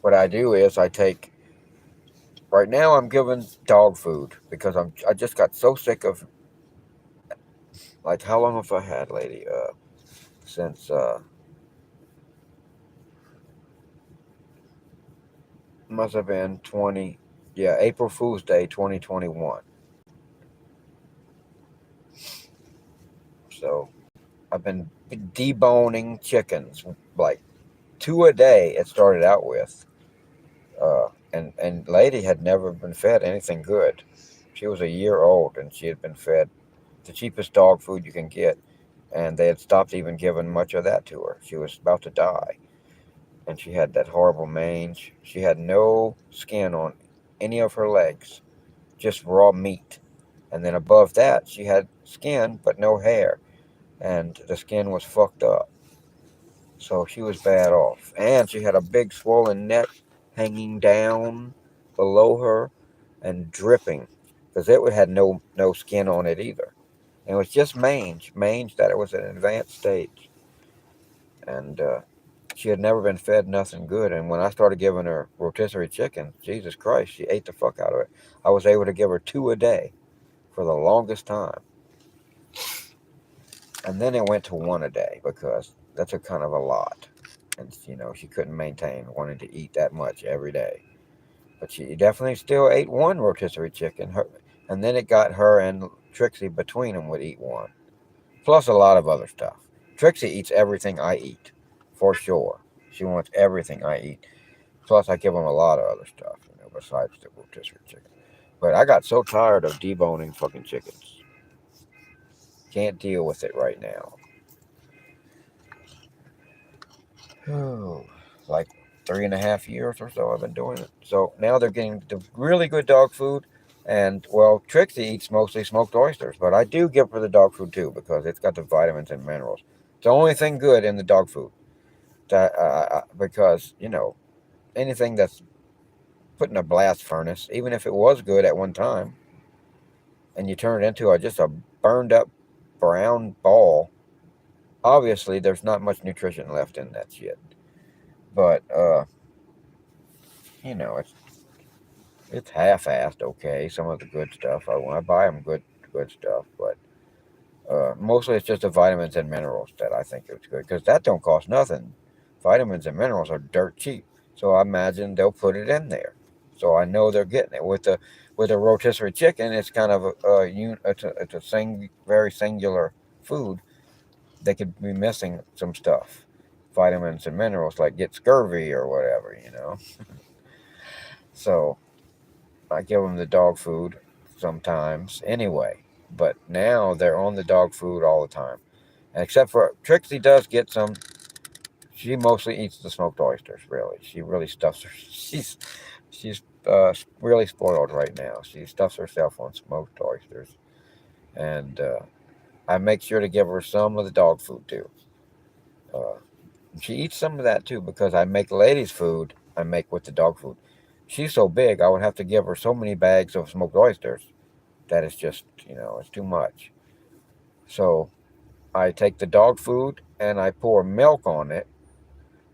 What I do is I take. Right now, I'm giving dog food because I just got so sick of, like, how long have I had, lady? Since must have been 20. Yeah, April Fool's Day 2021. So I've been deboning chickens, like 2 a day. It started out with, and lady had never been fed anything good. She was a year old and she had been fed the cheapest dog food you can get, and they had stopped even giving much of that to her. She was about to die, and she had that horrible mange. She had no skin on any of her legs. just raw meat. And then above that, she had skin but no hair, and the skin was fucked up. So she was bad off. And she had a big swollen neck hanging down below her and dripping because it had no skin on it either. And it was just mange that it was an advanced stage. And she had never been fed nothing good. And when I started giving her rotisserie chicken, Jesus Christ, she ate the fuck out of it. I was able to give her 2 a day for the longest time. And then it went to 1 a day because that's a kind of a lot. And, she couldn't maintain wanting to eat that much every day. But she definitely still ate one rotisserie chicken. And then it got her and Trixie between them would eat one. Plus a lot of other stuff. Trixie eats everything I eat, for sure. She wants everything I eat. Plus I give them a lot of other stuff, besides the rotisserie chicken. But I got so tired of deboning fucking chickens. Can't deal with it right now. Oh, like 3.5 years or so I've been doing it. So now they're getting the really good dog food. And, well, Trixie eats mostly smoked oysters, but I do give her the dog food too because it's got the vitamins and minerals. It's the only thing good in the dog food. Because, anything that's put in a blast furnace, even if it was good at one time, and you turn it into just a burned up brown ball, obviously there's not much nutrition left in that shit. But, it's half-assed okay. Some of the good stuff I buy them good stuff, but mostly it's just the vitamins and minerals that I think it's good because that don't cost nothing. Vitamins and minerals are dirt cheap, so I imagine they'll put it in there. So I know they're getting it with a rotisserie chicken. It's kind of it's a very singular food. They could be missing some stuff, vitamins and minerals like get scurvy or whatever. So I give them the dog food sometimes anyway. But now they're on the dog food all the time. And except for Trixie does get some. She mostly eats the smoked oysters. Really, she really stuffs her. She's really spoiled right now. She stuffs herself on smoked oysters, and I make sure to give her some of the dog food too. Uh, she eats some of that too because I make ladies' food. I make with the dog food. She's so big, I would have to give her so many bags of smoked oysters that it's just, it's too much. So I take the dog food and I pour milk on it,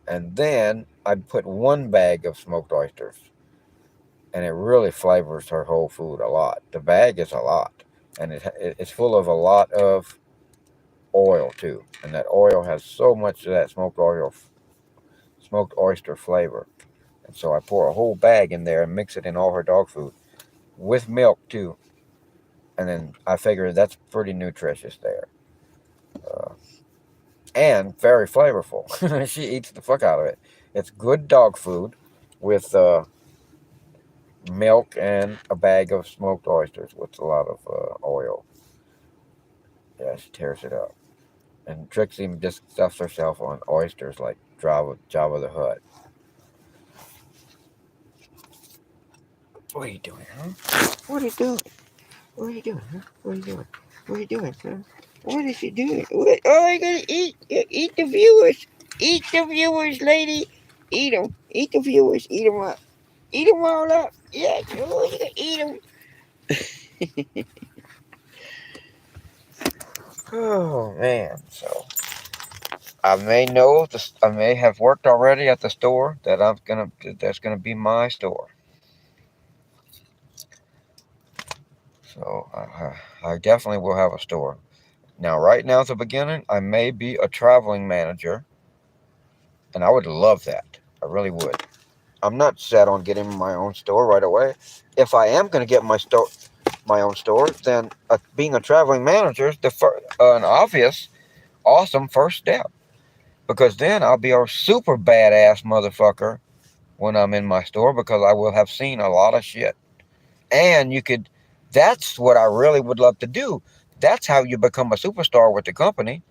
and then I put 1 bag of smoked oysters, and it really flavors her whole food a lot. The bag is a lot, and it's full of a lot of oil too, and that oil has so much of that smoked oyster flavor. And so I pour a whole bag in there and mix it in all her dog food with milk too, and then I figure that's pretty nutritious there. Uh, and very flavorful. She eats the fuck out of it. It's good dog food with milk and a bag of smoked oysters with a lot of oil. Yeah, she tears it up. And Trixie just stuffs herself on oysters like Jabba the Hutt. What are you doing, huh? What are you doing? What are you doing, huh? What are you doing? What are you doing, huh? What is she doing? What? Oh, I gotta eat. Eat the viewers. Eat the viewers, lady. Eat them. Eat the viewers. Eat them up. Eat them all up. Yeah. Oh, you gotta eat them. Oh man. So I may have worked already at the store that's gonna be my store. So I definitely will have a store. Now, right now at the beginning, I may be a traveling manager, and I would love that. I really would. I'm not set on getting my own store right away. If I am going to get my own store, then being a traveling manager is an obvious, awesome first step. Because then I'll be a super badass motherfucker when I'm in my store because I will have seen a lot of shit. And that's what I really would love to do. That's how you become a superstar with the company.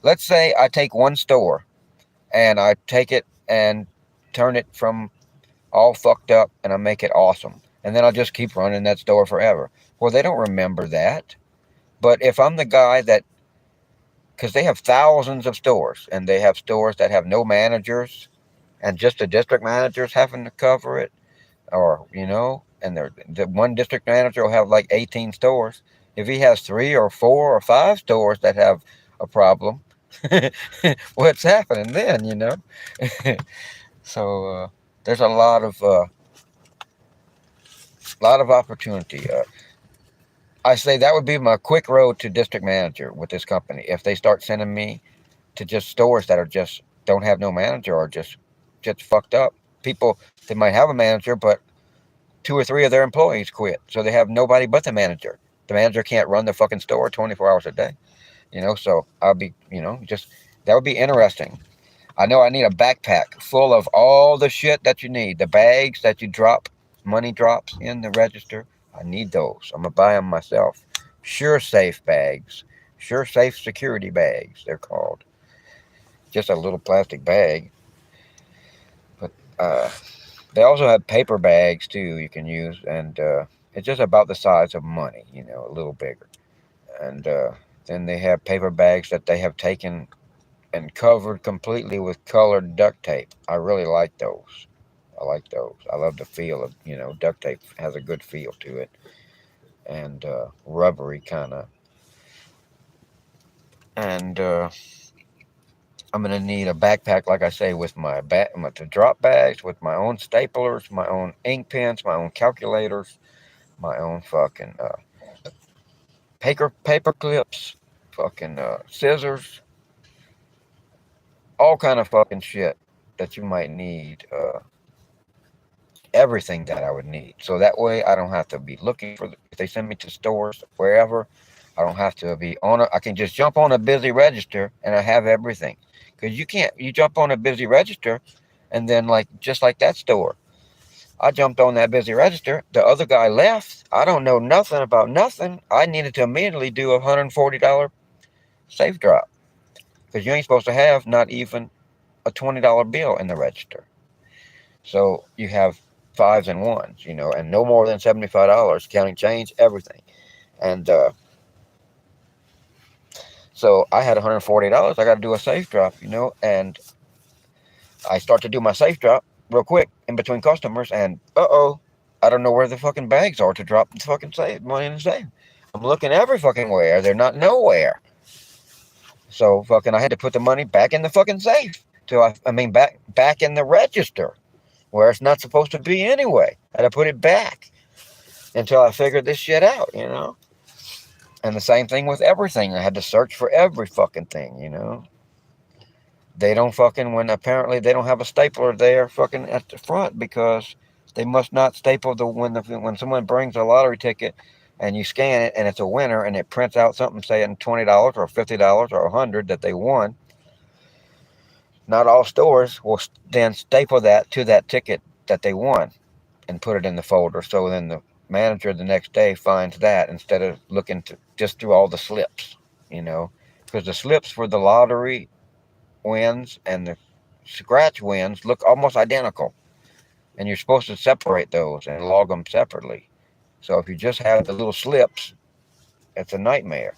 Let's say I take one store and I take it and turn it from all fucked up and I make it awesome. and then I'll just keep running that store forever. Well, they don't remember that. But if I'm the guy that, because they have thousands of stores, and they have stores that have no managers, and just the district managers having to cover it, or and the one district manager will have like 18 stores. If he has 3 or 4 or 5 stores that have a problem, what's happening then? So there's a lot of opportunity. I say that would be my quick road to district manager with this company. If they start sending me to just stores that are just don't have no manager, or just fucked up people, they might have a manager, but 2 or 3 of their employees quit, so they have nobody but the manager. The manager can't run the fucking store 24 hours a day. So I'll be, just that would be interesting. I know I need a backpack full of all the shit that you need. The bags that you drop, money drops in the register. I need those. I'm going to buy them myself. Sure Safe bags. Sure Safe security bags, they're called. Just a little plastic bag. But they also have paper bags, too, you can use. And it's just about the size of money, a little bigger. And then they have paper bags that they have taken and covered completely with colored duct tape. I really like those. I like those. I love the feel of, duct tape has a good feel to it, and rubbery kind of. And I'm going to need a backpack, like I say, with the drop bags, with my own staplers, my own ink pens, my own calculators, my own fucking paper clips, fucking scissors, all kind of fucking shit that you might need. Everything that I would need. So that way I don't have to be looking if they send me to stores, wherever, I don't have to be I can just jump on a busy register and I have everything. Because you jump on a busy register and then, just like that store, I jumped on that busy register. The other guy left. I don't know nothing about nothing. I needed to immediately do a $140 safe drop. Because you ain't supposed to have not even a $20 bill in the register. So you have fives and ones, and no more than $75, counting change, everything. And so I had $140. I got to do a safe drop, and I start to do my safe drop real quick in between customers, and I don't know where the fucking bags are to drop the fucking money in the safe. I'm looking every fucking where. They're not nowhere. So fucking I had to put the money back in the fucking safe. Back in the register, where it's not supposed to be anyway. I had to put it back until I figured this shit out, And the same thing with everything. I had to search for every fucking thing, They don't when apparently they don't have a stapler there fucking at the front, because they must not staple when someone brings a lottery ticket and you scan it and it's a winner and it prints out something saying $20 or $50 or $100 that they won. Not all stores will then staple that to that ticket that they won and put it in the folder. So then the manager the next day finds that instead of looking just through all the slips, because the slips for the lottery wins and the scratch wins look almost identical. And you're supposed to separate those and log them separately. So if you just have the little slips, it's a nightmare.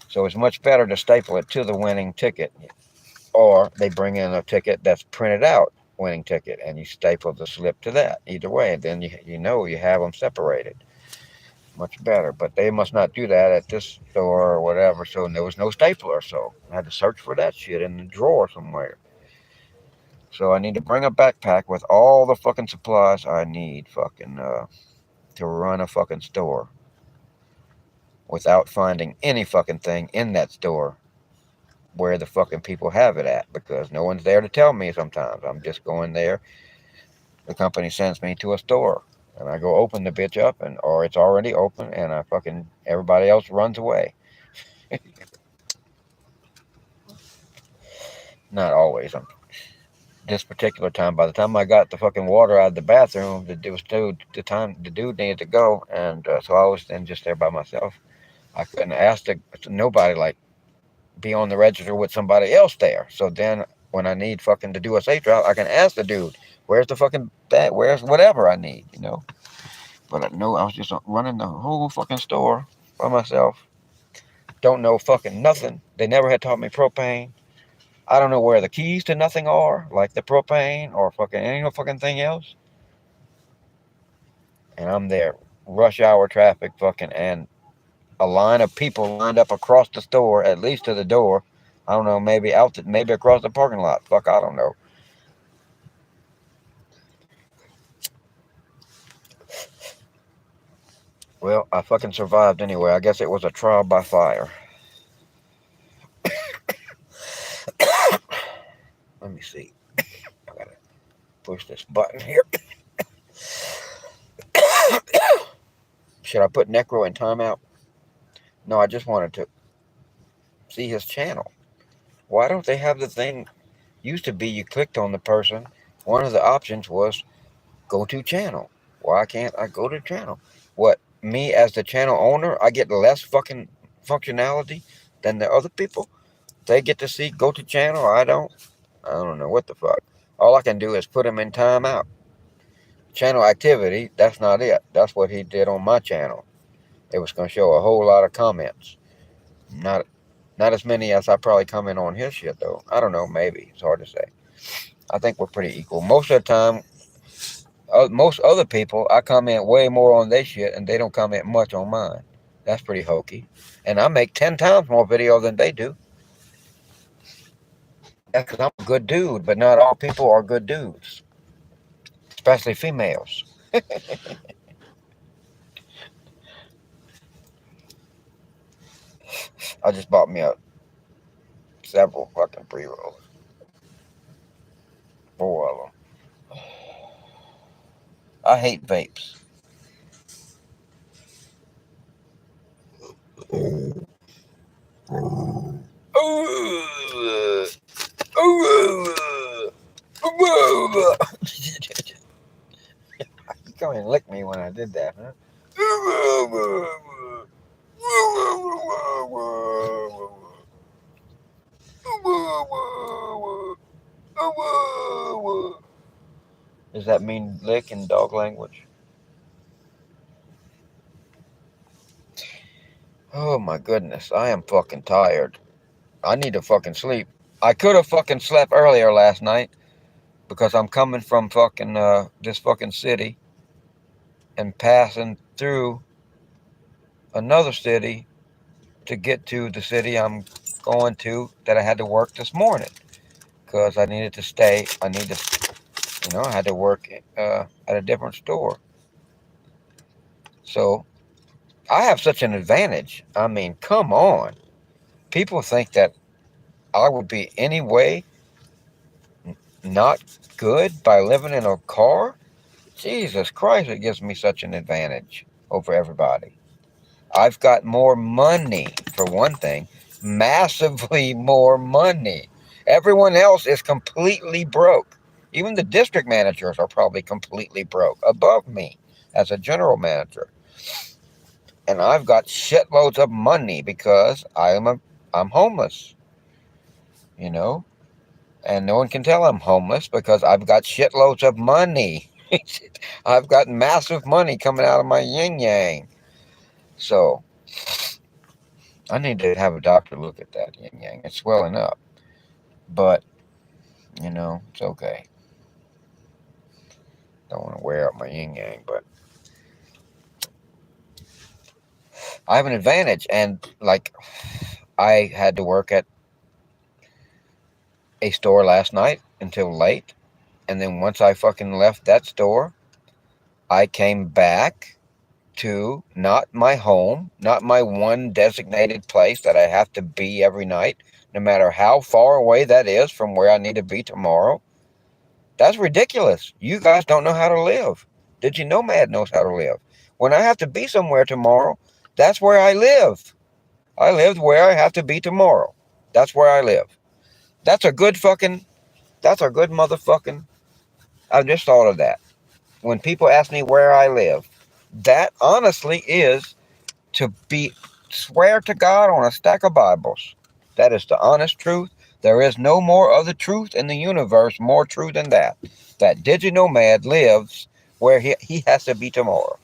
So it's much better to staple it to the winning ticket. Or they bring in a ticket that's printed out, winning ticket, and you staple the slip to that. Either way, then you have them separated. Much better. But they must not do that at this store or whatever, so there was no stapler. So I had to search for that shit in the drawer somewhere. So I need to bring a backpack with all the fucking supplies I need to run a fucking store without finding any fucking thing in that store where the fucking people have it at, because no one's there to tell me sometimes. I'm just going there. The company sends me to a store and I go open the bitch up, or it's already open, and everybody else runs away. Not always. This particular time, by the time I got the fucking water out of the bathroom, it was the time the dude needed to go, and so I was then just there by myself. I couldn't ask nobody, be on the register with somebody else there. So then when I need fucking to do a safe drop, I can ask the dude, where's the fucking bag, where's whatever I need, But I know I was just running the whole fucking store by myself. Don't know fucking nothing. They never had taught me propane. I don't know where the keys to nothing are, like the propane or fucking any fucking thing else. And I'm there, rush hour traffic, fucking, and a line of people lined up across the store, at least to the door. I don't know, maybe maybe across the parking lot. Fuck, I don't know. Well, I fucking survived anyway. I guess it was a trial by fire. Let me see. I gotta push this button here. Should I put Necro in timeout? No, I just wanted to see his channel. Why don't they have the thing? Used to be you clicked on the person. One of the options was go to channel. Why can't I go to channel? What, me as the channel owner, I get less fucking functionality than the other people? They get to see go to channel, I don't? I don't know what the fuck. All I can do is put them in timeout. Channel activity, that's not it. That's what he did on my channel. It was going to show a whole lot of comments. Not as many as I probably comment on his shit, though. I don't know, maybe. It's hard to say. I think we're pretty equal. Most of the time, most other people, I comment way more on their shit, and they don't comment much on mine. That's pretty hokey. And I make 10 times more video than they do. That's because I'm a good dude, but not all people are good dudes. Especially females. I just bought me several fucking pre-rolls. 4 of them. I hate vapes. You come and lick me when I did that, huh? Does that mean lick in dog language? Oh my goodness, I am fucking tired. I need to fucking sleep. I could have fucking slept earlier last night because I'm coming from fucking this fucking city and passing through another city to get to the city I'm going to that I had to work this morning because I needed to stay. I had to work at a different store. So I have such an advantage. I mean, come on. People think that I would be any way not good by living in a car. Jesus Christ, it gives me such an advantage over everybody. I've got more money, for one thing, massively more money. Everyone else is completely broke. Even the district managers are probably completely broke above me as a general manager. And I've got shitloads of money because I'm homeless, you know? And no one can tell I'm homeless because I've got shitloads of money. I've got massive money coming out of my yin yang. So I need to have a doctor look at that yin yang. It's swelling up. But, it's okay. Don't want to wear out my yin yang, but I have an advantage. And, I had to work at a store last night until late. And then once I fucking left that store, I came back to not my home, not my one designated place that I have to be every night, no matter how far away that is from where I need to be tomorrow. That's ridiculous. You guys don't know how to live. Did you know Mad knows how to live? When I have to be somewhere tomorrow, that's where I live. I live where I have to be tomorrow. That's where I live. That's a good motherfucking, I just thought of that. When people ask me where I live, that honestly is to swear to God on a stack of Bibles. That is the honest truth. There is no more other truth in the universe more true than that. That Diginomad lives where he has to be tomorrow.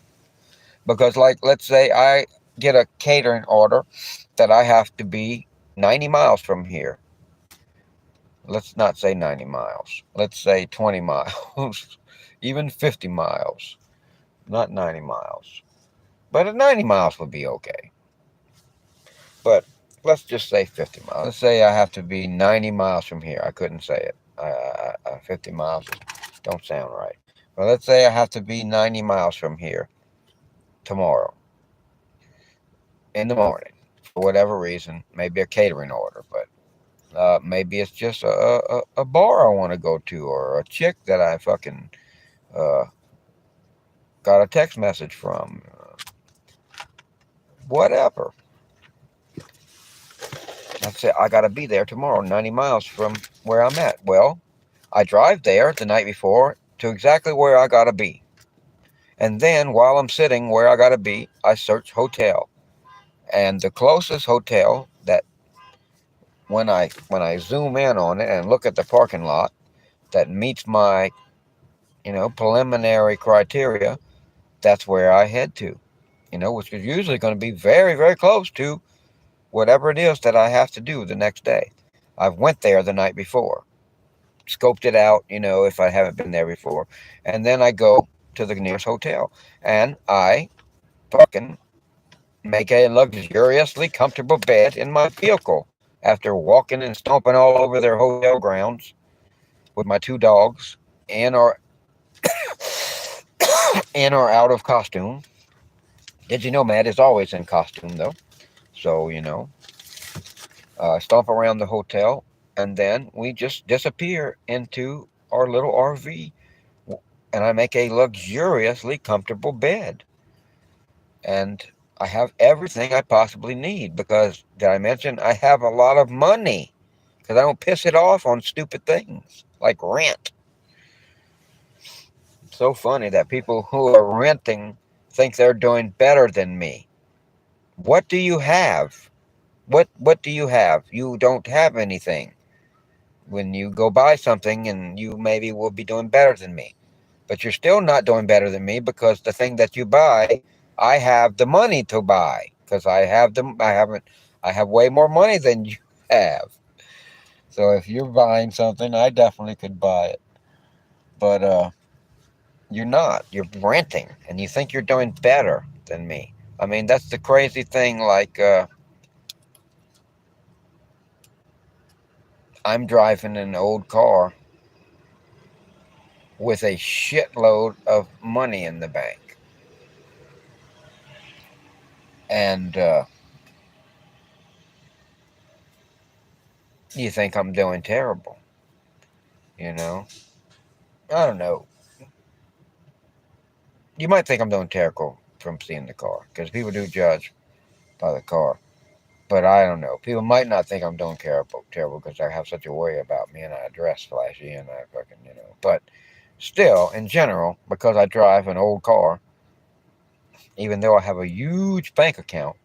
Because, like, let's say I get a catering order that I have to be 90 miles from here. Let's not say 90 miles. Let's say 20 miles, even 50 miles, not 90 miles. But at 90 miles would be okay. But let's just say 50 miles. Let's say I have to be 90 miles from here. I couldn't say it. 50 miles don't sound right. But let's say I have to be 90 miles from here tomorrow in the morning for whatever reason. Maybe a catering order, but maybe it's just a bar I want to go to, or a chick that I fucking uh, got a text message from. Whatever. Let's say I got to be there tomorrow, 90 miles from where I'm at. Well, I drive there the night before to exactly where I got to be. And then while I'm sitting where I got to be, I search hotel. And the closest hotel that when I zoom in on it and look at the parking lot that meets my, preliminary criteria, that's where I head to. Which is usually going to be very, very close to whatever it is that I have to do the next day. I've went there the night before, scoped it out, if I haven't been there before, and then I go to the nearest hotel and I fucking make a luxuriously comfortable bed in my vehicle after walking and stomping all over their hotel grounds with my two dogs in or in or out of costume. Did you know Matt is always in costume though? So stomp around the hotel, and then we just disappear into our little RV, and I make a luxuriously comfortable bed, and I have everything I possibly need because, did I mention I have a lot of money? Because I don't piss it off on stupid things like rent. It's so funny that people who are renting think they're doing better than me. What do you have? What do you have? You don't have anything. When you go buy something, and you maybe will be doing better than me, but you're still not doing better than me because the thing that you buy, I have the money to buy because I have way more money than you have. So if you're buying something, I definitely could buy it. But you're not. You're renting, and you think you're doing better than me. I mean, that's the crazy thing. Like, I'm driving an old car with a shitload of money in the bank. And you think I'm doing terrible, you know? I don't know. You might think I'm doing terrible from seeing the car, because people do judge by the car. But I don't know. People might not think I'm doing terrible because I have such a worry about me and I dress flashy and I fucking. But still, in general, because I drive an old car, even though I have a huge bank account,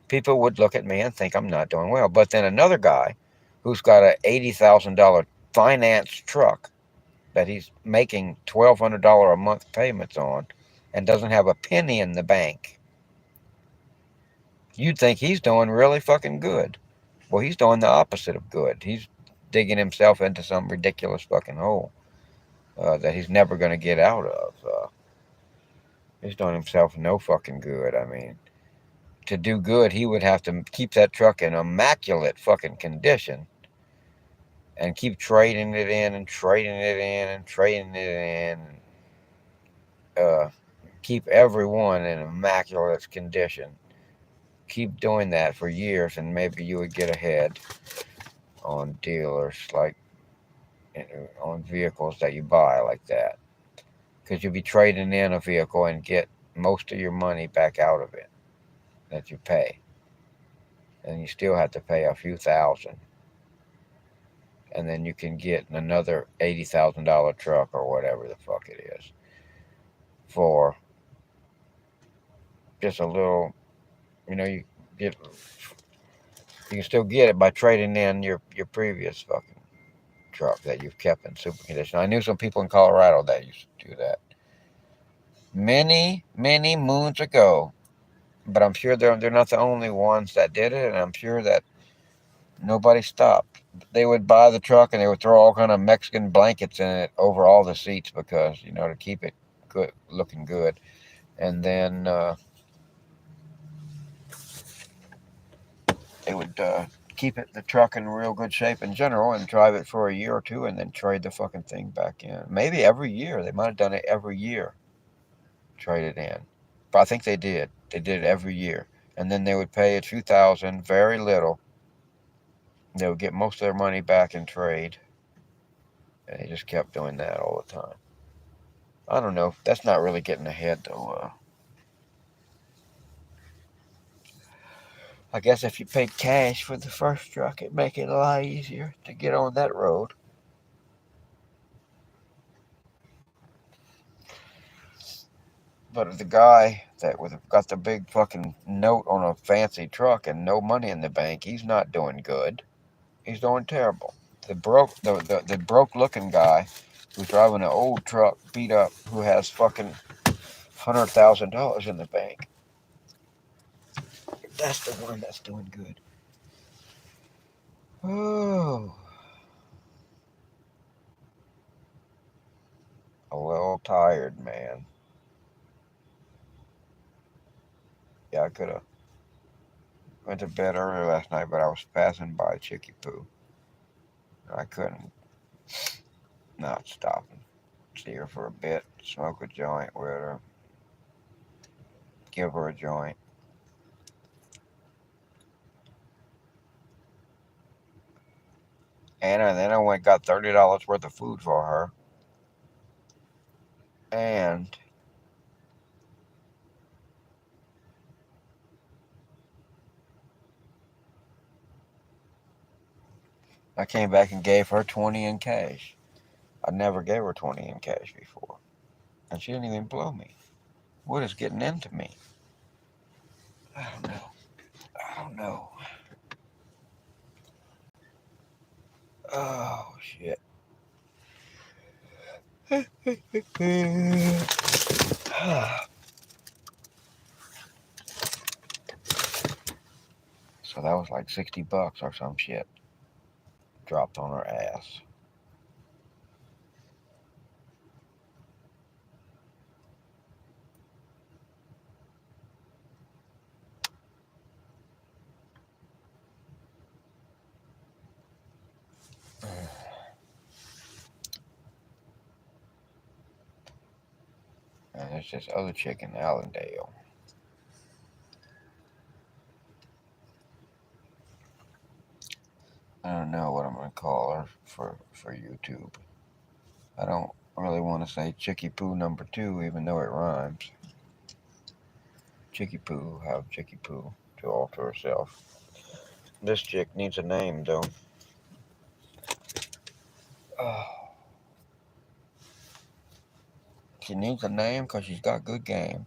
people would look at me and think I'm not doing well. But then another guy who's got a $80,000 finance truck that he's making $1,200 a month payments on and doesn't have a penny in the bank, you'd think he's doing really fucking good. Well, he's doing the opposite of good. He's digging himself into some ridiculous fucking hole that he's never going to get out of. He's doing himself no fucking good. I mean, to do good, he would have to keep that truck in immaculate fucking condition and keep trading it in and trading it in and trading it in. Keep everyone in immaculate condition. Keep doing that for years, and maybe you would get ahead on dealers like on vehicles that you buy like that, because you'll be trading in a vehicle and get most of your money back out of it that you pay, and you still have to pay a few thousand, and then you can get another $80,000 truck or whatever the fuck it is for just a little. You get you can still get it by trading in your previous fucking truck that you've kept in super condition. I knew some people in Colorado that used to do that. many, many moons ago. But I'm sure they're not the only ones that did it, and I'm sure that nobody stopped. They would buy the truck and they would throw all kind of Mexican blankets in it over all the seats because to keep it good, looking good. And then they would keep the truck in real good shape in general and drive it for a year or two and then trade the fucking thing back in. Maybe every year. They might have done it every year, trade it in. But I think they did. They did it every year. And then they would pay a few thousand, very little. They would get most of their money back in trade. And they just kept doing that all the time. I don't know. That's not really getting ahead, though. I guess if you paid cash for the first truck, it'd make it a lot easier to get on that road. But the guy that got the big fucking note on a fancy truck and no money in the bank, he's not doing good. He's doing terrible. The broke looking guy who's driving an old truck, beat up, who has fucking $100,000 in the bank. That's the one that's doing good. Oh, a little tired, man. Yeah, I could have went to bed early last night, but I was passing by Chicky Poo. I couldn't not stop and see her for a bit, smoke a joint with her, give her a joint. And then I went and got $30 worth of food for her. And I came back and gave her 20 in cash. I never gave her 20 in cash before. And she didn't even blow me. What is getting into me? I don't know. I don't know. Oh, shit. So that was like $60 or some shit dropped on her ass. And there's this other chick in Allendale. I don't know what I'm gonna call her for YouTube. I don't really want to say Chicky Poo number two, even though it rhymes. Chicky Poo have Chicky Poo to alter herself. This chick needs a name though. Oh, she needs a name because she's got good game.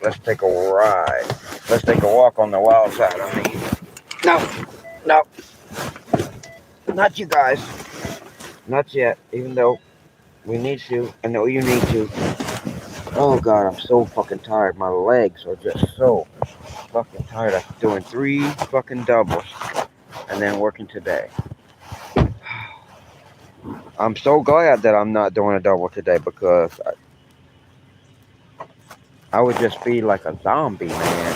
Let's take a ride. Let's take a walk on the wild side. I mean, no, not you guys. Not yet, even though we need to. I know you need to. Oh God, I'm so fucking tired. My legs are just so fucking tired. I'm doing 3 fucking doubles and then working today. I'm so glad that I'm not doing a double today because I would just be like a zombie, man.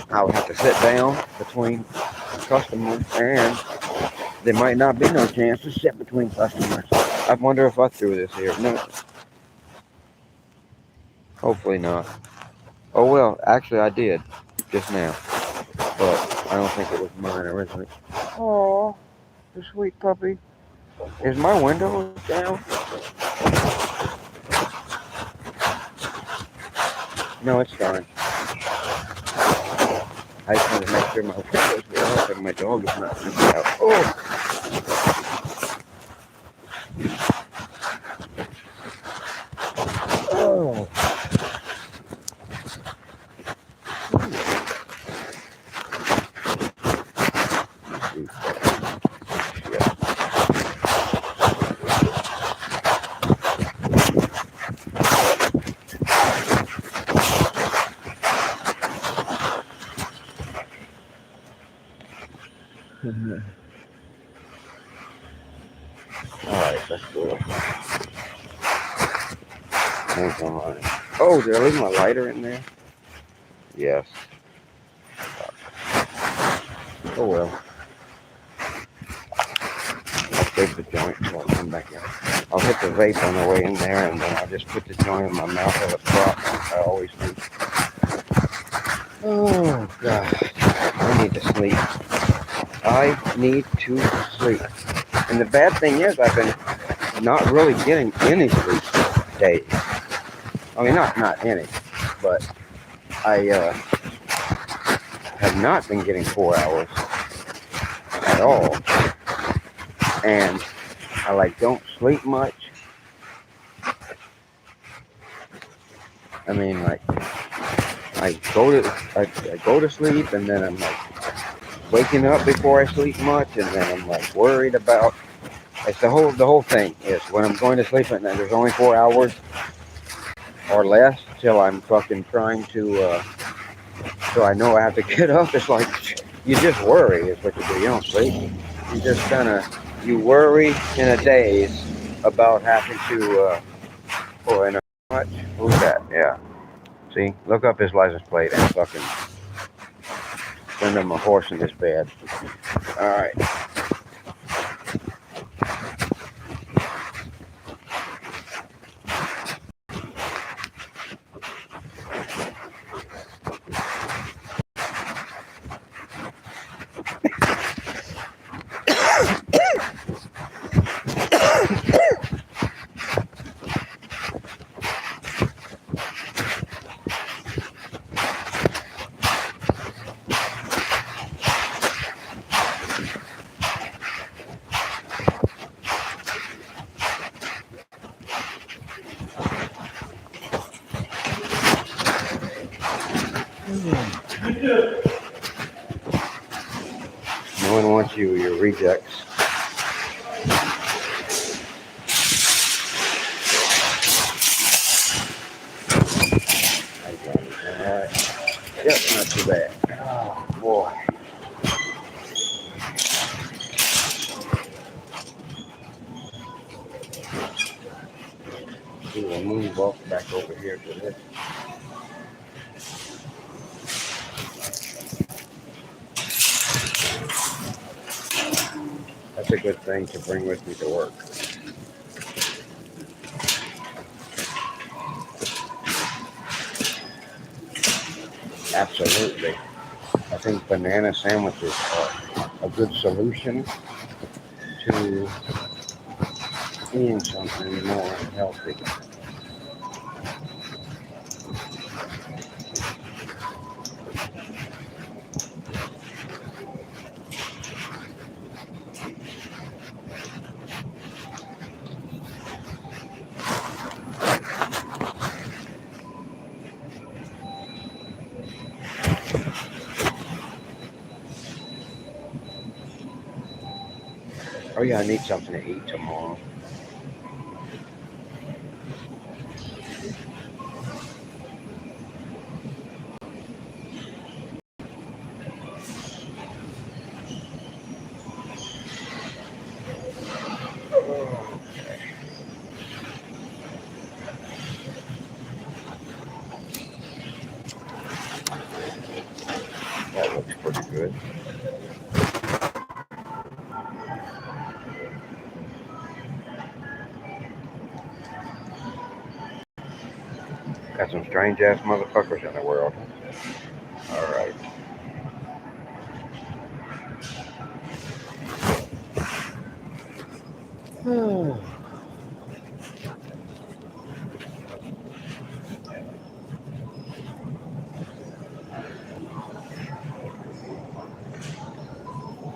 I would have to sit down between customers and there might not be no chance to sit between customers. I wonder if I threw this here. No. Hopefully not. Oh well, actually I did just now. But I don't think it was mine originally. Oh, the sweet puppy. Is my window down? No, it's fine. I just want to make sure my window's down and my dog is not freaking out. Oh! Oh! Alright, let's go. Oh, did I leave my lighter in there? Yes. Oh well. I'll save the joint until I come back in. I'll hit the vape on the way in there and then I'll just put the joint in my mouth as a prop like I always do. Oh God. I need to sleep. I need to sleep. And the bad thing is I've been not really getting any sleep days. I mean, not any, but I have not been getting 4 hours at all. And I like don't sleep much. I mean, like I go to sleep and then I'm like waking up before I sleep much, and then I'm like worried about. It's the whole thing is when I'm going to sleep and then there's only 4 hours or less till I'm fucking trying to. So I know I have to get up. It's like you just worry is what you do. You don't sleep. You just kind of you worry in a daze about having to. Oh, and much. Who's that? Yeah. See, look up his license plate and fucking send him a horse in his bed. All right. No one wants you, your rejects. Alright. Yep, not too bad. Oh, boy. We'll move off back over here to this. That's a good thing to bring with me to work. Absolutely. I think banana sandwiches are a good solution to eating something more healthy. yeah, I need something to eat tomorrow. That looks pretty good. Got some strange ass motherfuckers in the world. All right.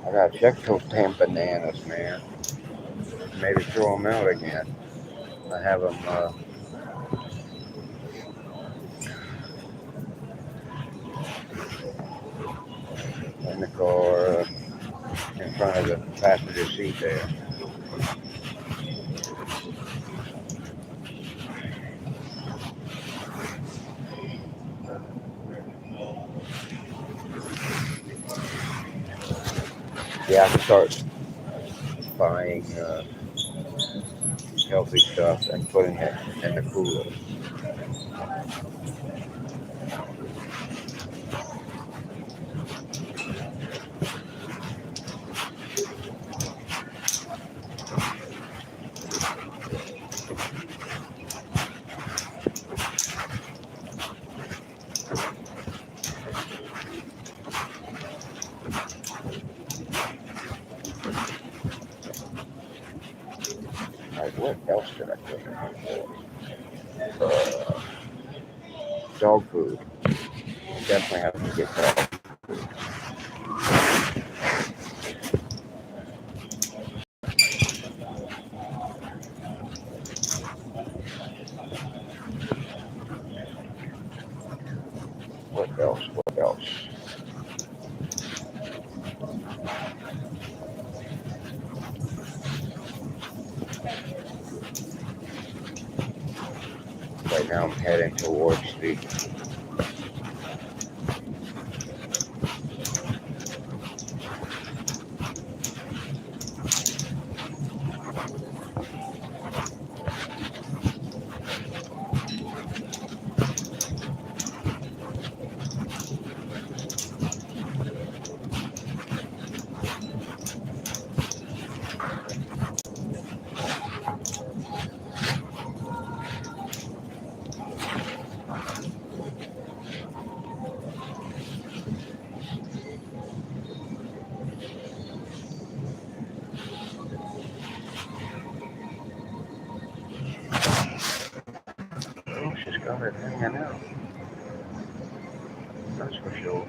I gotta check those damn bananas, man. Maybe throw them out again. I have them in the car in front of the passenger seat there. Yeah, I can start buying healthy stuff and putting it in the cooler. Like, what else did I put in my dog food. Definitely have to get that. What else? What else? Right now I'm heading towards the oh, she's got it hanging out. That's for sure.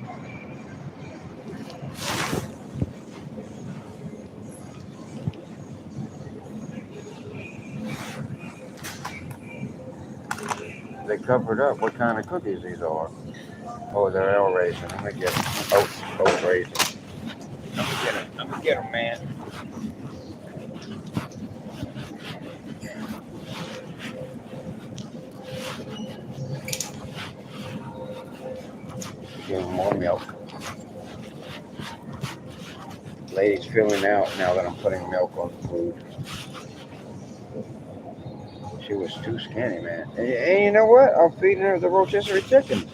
They covered up what kind of cookies these are. Oh, they're L raisin. Let me get oat raisin. Let me get them. Let me get them, man. Give them more milk. Lady's filling out now that I'm putting milk on the food. She was too skinny, man. And you know what? I'm feeding her the rotisserie chicken.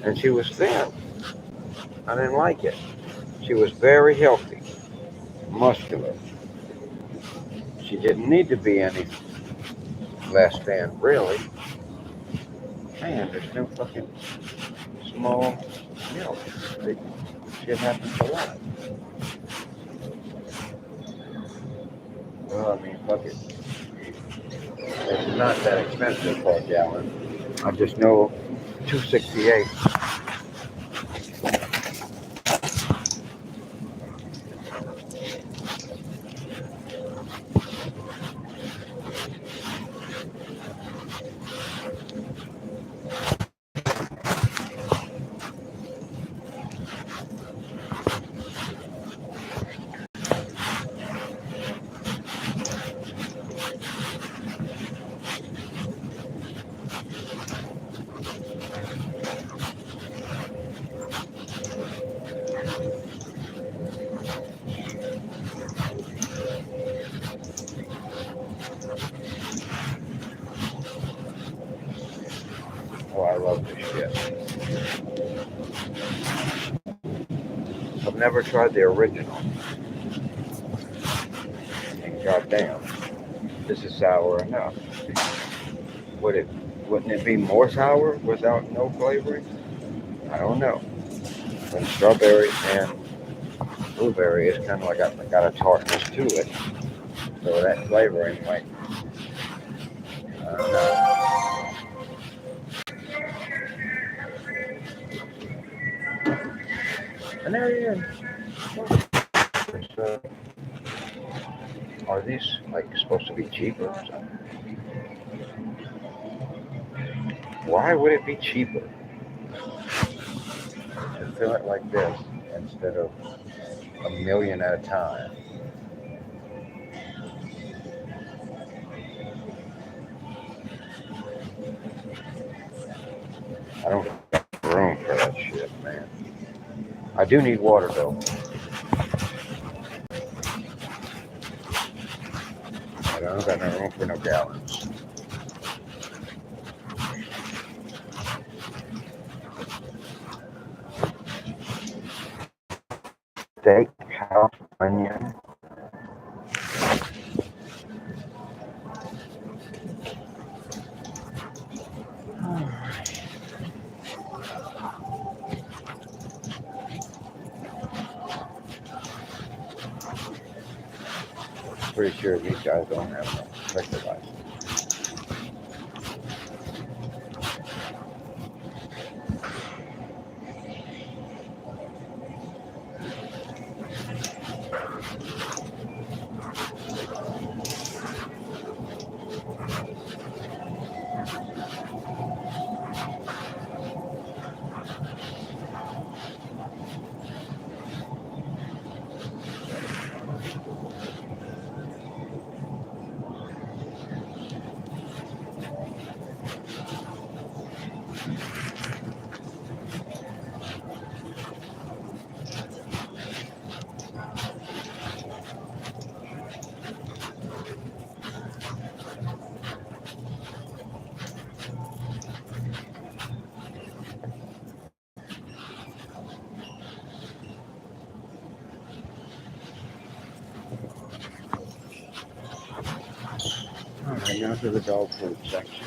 And she was thin. I didn't like it. She was very healthy, muscular. She didn't need to be any less thin, really. Man, there's no fucking small milk. Shit happens a lot. Well, I mean, fuck it. It's not that expensive for a gallon. I just know 268. shit. I've never tried the original. And goddamn, this is sour enough. Would it? Wouldn't it be more sour without no flavoring? I don't know. When strawberry and blueberry is kind of like got a tartness to it, so that flavoring might. I don't know. And there he is. Are these like supposed to be cheaper or something? Why would it be cheaper to fill it like this instead of a million at a time? I don't got room for that shit, man. I do need water though. But I don't got no room for no gallons. Steakhouse onion. Pretty sure these guys don't have no liquor license. Alright, now to the dog food section.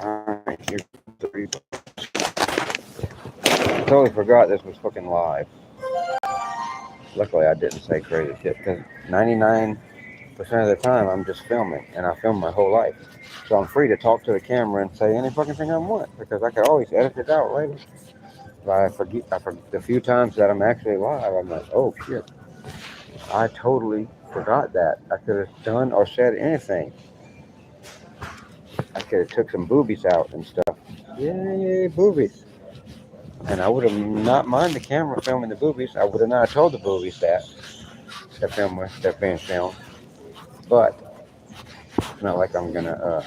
Alright, here's the replay. I totally forgot this was fucking live. Luckily, I didn't say crazy shit because 99% of the time I'm just filming, and I film my whole life. So I'm free to talk to the camera and say any fucking thing I want because I can always edit it out later. But I forget the few times that I'm actually live, I'm like, oh shit, I totally forgot that. I could have done or said anything. I could have took some boobies out and stuff. Yay, boobies. And I would have not mind the camera filming the boobies. I would have not told the boobies that they're being filmed. But it's not like I'm gonna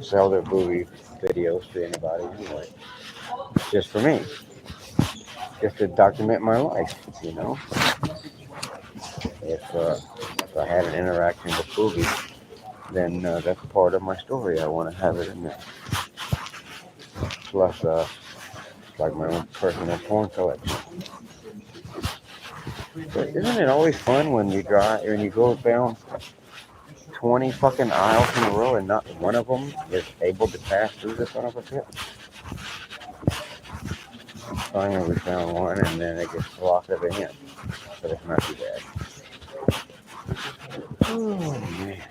sell their booby videos to anybody anyway. Just for me. Just to document my life, you know. If I had an interaction with boobies, then that's part of my story. I want to have it in there. Plus, like my own personal porn collection. But isn't it always fun when you go down 20 fucking aisles in a row and not one of them is able to pass through the son of a bitch? Finally, we found one, and then it gets blocked at the end. But it's not too bad. Oh man!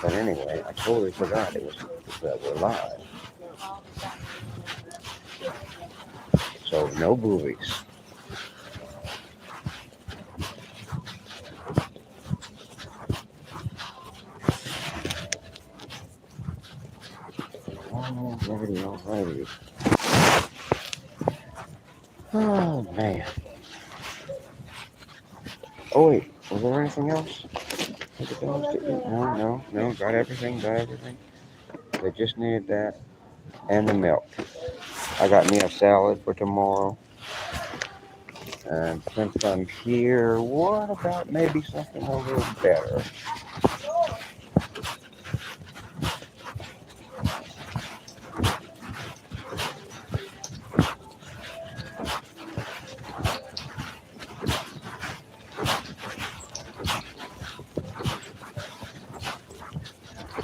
But anyway, I totally forgot that we're live. So no boobies. Alrighty. Oh man. Oh wait, was there anything else? No. Got everything. They just needed that and the milk. I got me a salad for tomorrow. And since I'm here, what about maybe something a little better?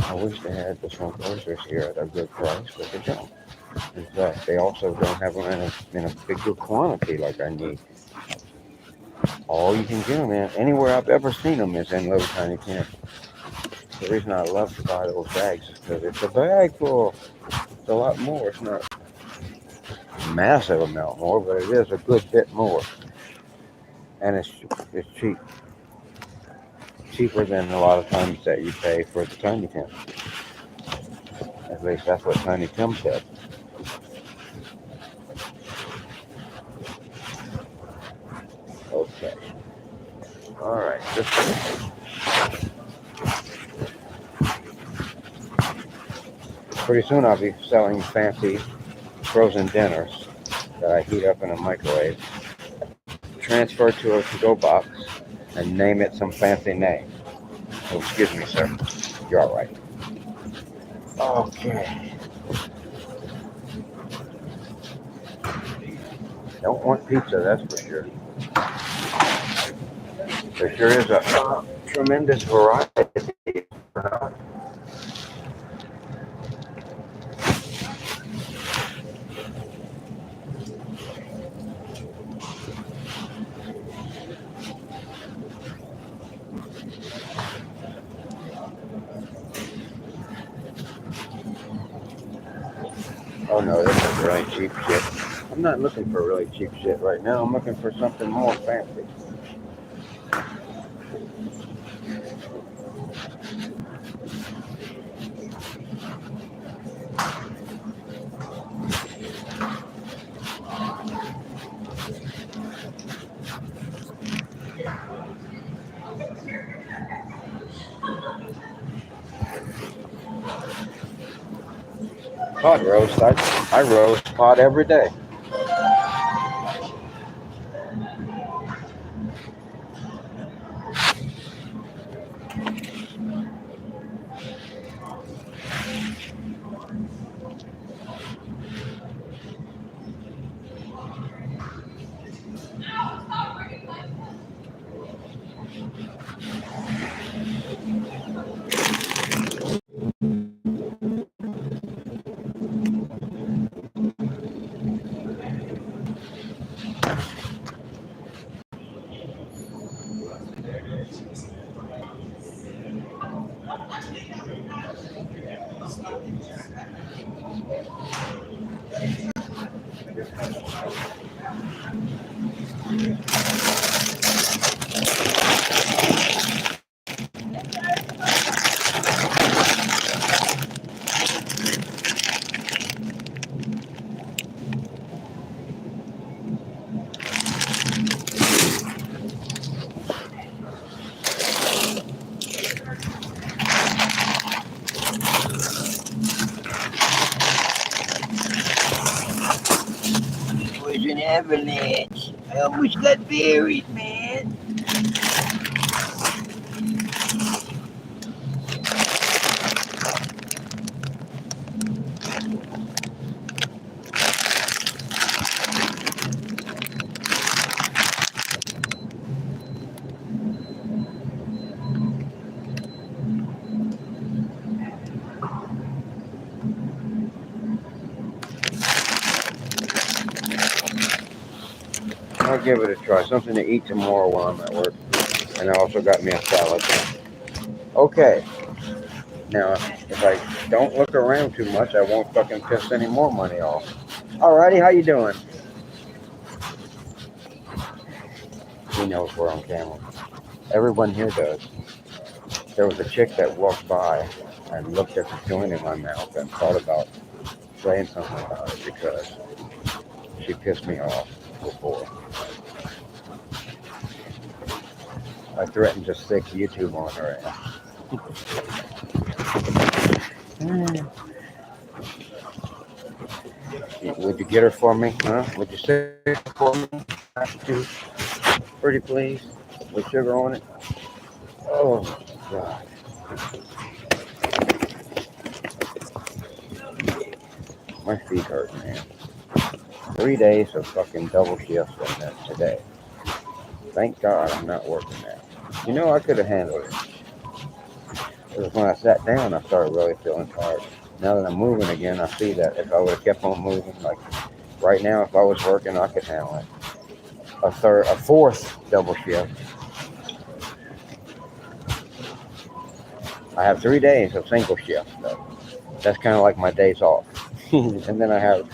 I wish they had the some groceries here at a good price, but they don't. In fact, they also don't have them in a bigger quantity like I need. All you can get them in, anywhere I've ever seen them, is in little tiny cans. The reason I love to buy those bags is because it's a bag full. It's a lot more. It's not a massive amount more, but it is a good bit more. And it's cheap. Cheaper than a lot of times that you pay for the Tiny Tim. At least that's what Tiny Tim said. Okay. Alright. Pretty soon I'll be selling fancy frozen dinners that I heat up in a microwave, transfer to a to-go box, and name it some fancy name. Oh, excuse me, sir. You're all right. Okay. Don't want pizza, that's for sure. There sure is a tremendous variety. Oh no, this is really cheap shit. I'm not looking for really cheap shit right now. I'm looking for something more fancy. Pot roast. I roast pot every day. It was an avalanche. I almost got buried, man. I'll give it a try. Something to eat tomorrow while I'm at work. And I also got me a salad. Okay. Now, if I don't look around too much, I won't fucking piss any more money off. Alrighty, how you doing? He knows we're on camera. Everyone here does. There was a chick that walked by and looked at the joint in my mouth and thought about saying something about it because she pissed me off before. I threatened to stick YouTube on her ass. Would you get her for me? Huh? Would you say it for me? Pretty please? With sugar on it? Oh, God. My feet hurt, man. 3 days of fucking double shifts today. Thank God I'm not working now. You know, I could have handled it. Because when I sat down, I started really feeling tired. Now that I'm moving again, I see that if I would have kept on moving, like right now, if I was working, I could handle it. A fourth double shift. I have 3 days of single shifts, though. That's kind of like my days off. And then I have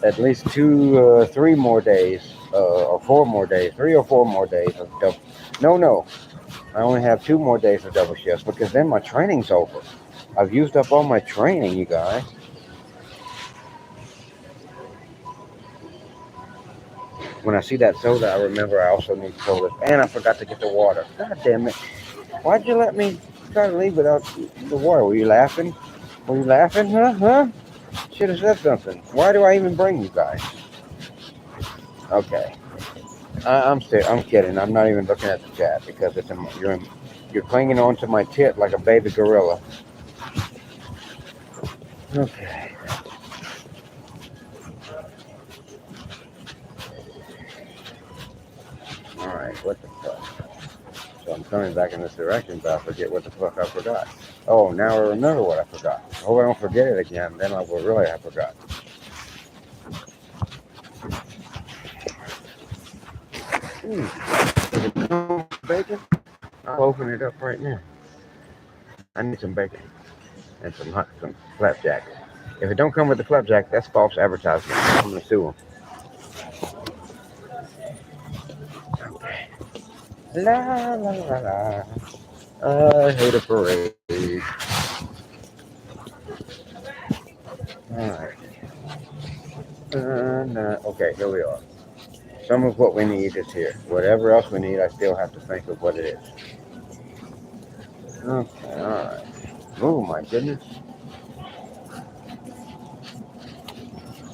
at least 3 more days, or 4 more days, 3 or 4 more days of double. No. I only have 2 more days of double shifts because then my training's over. I've used up all my training, you guys. When I see that soda, I remember I also need soda. And I forgot to get the water. God damn it. Why'd you let me try to leave without the water? Were you laughing? Were you laughing? Huh? Should have said something. Why do I even bring you guys? Okay. I'm kidding. I'm not even looking at the chat because you're clinging onto my tit like a baby gorilla. Okay. Alright, what the fuck? So I'm coming back in this direction, but I forget what the fuck I forgot. Oh, now I remember what I forgot. I hope I don't forget it again, then I will really have forgotten. Does it come with bacon? I'll open it up right now. I need some bacon and some flapjacks. If it don't come with the flapjack, that's false advertisement. I'm gonna sue them. Okay. La la la la. I hate a parade. Alright. Okay, here we are. Some of what we need is here. Whatever else we need, I still have to think of what it is. Okay, alright. Oh my goodness.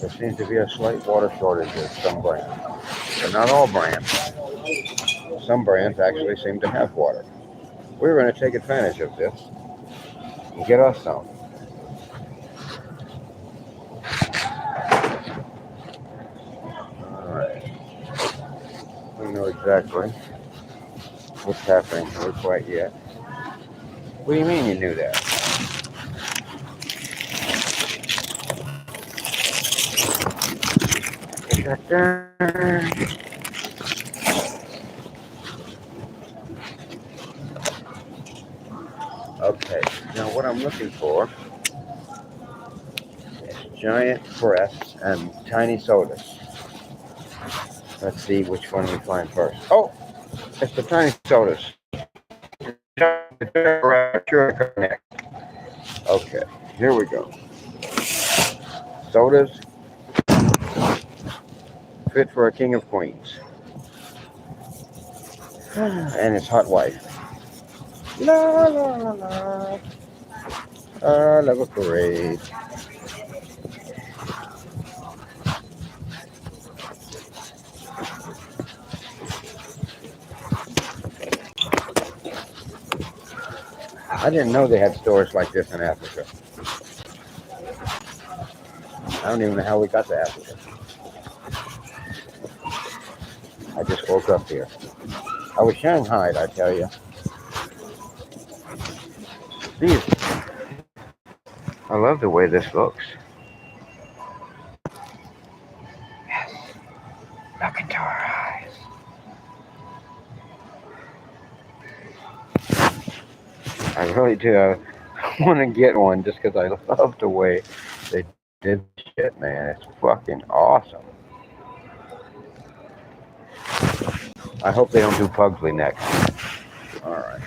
There seems to be a slight water shortage with some brands. But not all brands. Some brands actually seem to have water. We're going to take advantage of this and get us some. Alright. We know exactly what's happening here quite yet. What do you mean you knew that? Okay, now what I'm looking for is giant breasts and tiny sodas. Let's see which one we find first. Oh, it's the tiny sodas. Okay, here we go. Sodas fit for a king of queens. And his hot wife. La la la la. I love a parade. I didn't know they had stores like this in Africa. I don't even know how we got to Africa. I just woke up here. I was shanghaied, I tell you. These. I love the way this looks. Yes. Look into our eyes. I really do. I want to get one just because I love the way they did shit, man. It's fucking awesome. I hope they don't do Pugsley next. All right.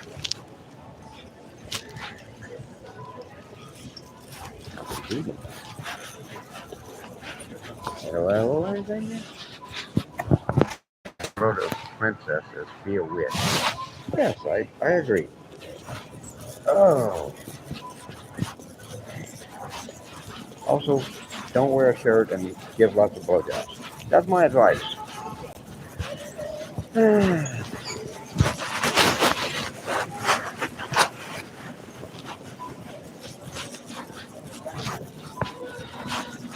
Hello, anything? Wrote a princess is be a witch. Yes, I agree. Oh. Also, don't wear a shirt and give lots of blowjobs. That's my advice.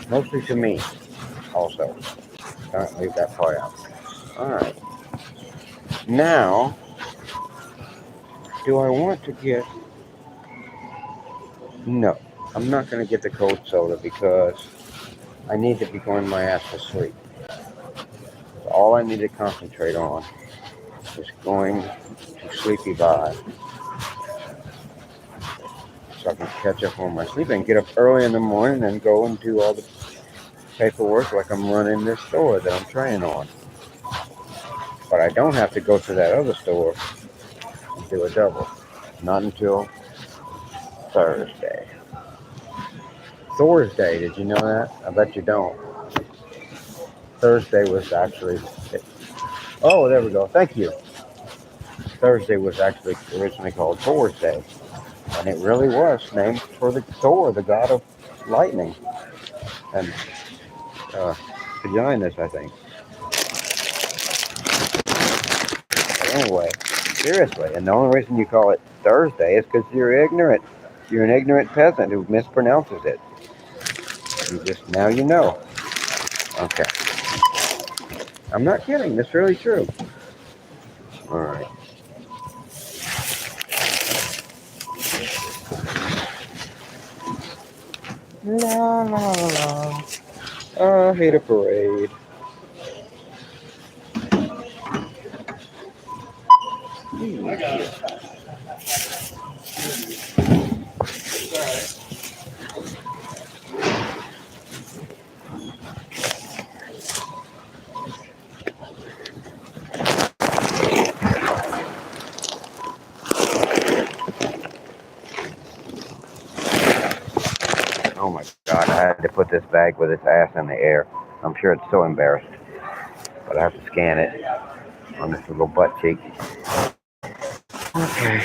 Mostly to me, also. Don't leave that part out. Alright. Now, do I want to get... No. I'm not going to get the cold soda because I need to be going my ass to sleep. So all I need to concentrate on is going to 𝕯𝖎𝖌𝖎𝖙. So I can catch up on my sleep and get up early in the morning and go and do all the paperwork like I'm running this store that I'm training on. But I don't have to go to that other store and do a double. Not until Thursday. Thursday, did you know that? I bet you don't. Thursday was actually... Oh, there we go. Thank you. Thursday was actually originally called Thor's Day. And it really was named for the Thor, the god of lightning. And vaginas, I think. But anyway, seriously. And the only reason you call it Thursday is because you're ignorant. You're an ignorant peasant who mispronounces it. Now you know. Okay. I'm not kidding. That's really true. All right. La la la. I hate a parade. Oh my God, I had to put this bag with its ass in the air. I'm sure it's so embarrassed. But I have to scan it on this little butt cheek. Okay.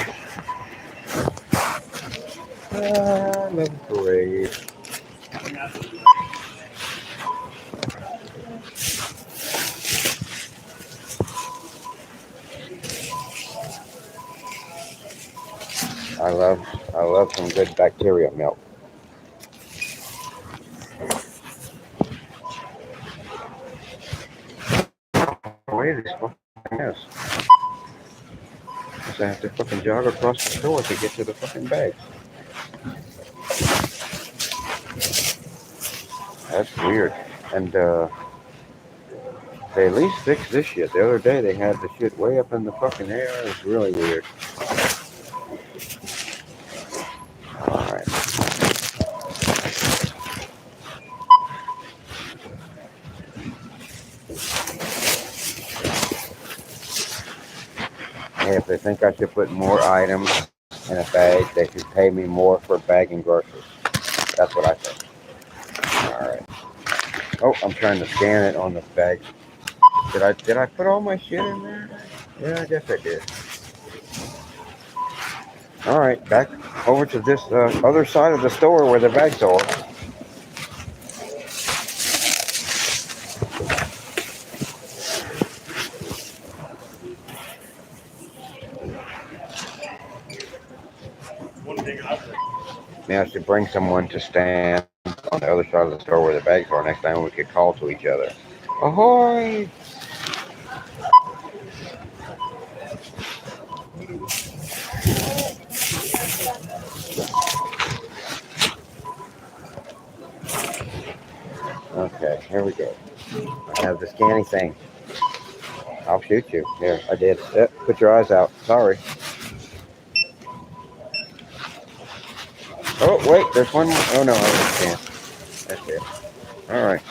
I love the parade. I love some good bacteria milk. Wait, this fucking is. So I have to fucking jog across the store to get to the fucking bags. That's weird. And they at least fixed this shit. The other day they had the shit way up in the fucking air. It was really weird. Alright. Hey, if they think I should put more items in a bag, they should pay me more for bagging groceries. That's what I think. Alright. Oh, I'm trying to scan it on the bag. Did I put all my shit in there? Yeah, I guess I did. Alright, back over to this other side of the store where the bags are. Maybe I should bring someone to stand on the other side of the store where the bags are. Next time we could call to each other. Ahoy! Okay, here we go. I have the scanning thing. I'll shoot you. Here, I did. Put your eyes out. Sorry. Oh, wait, there's one more. Oh, no, I can't. That's it. All right.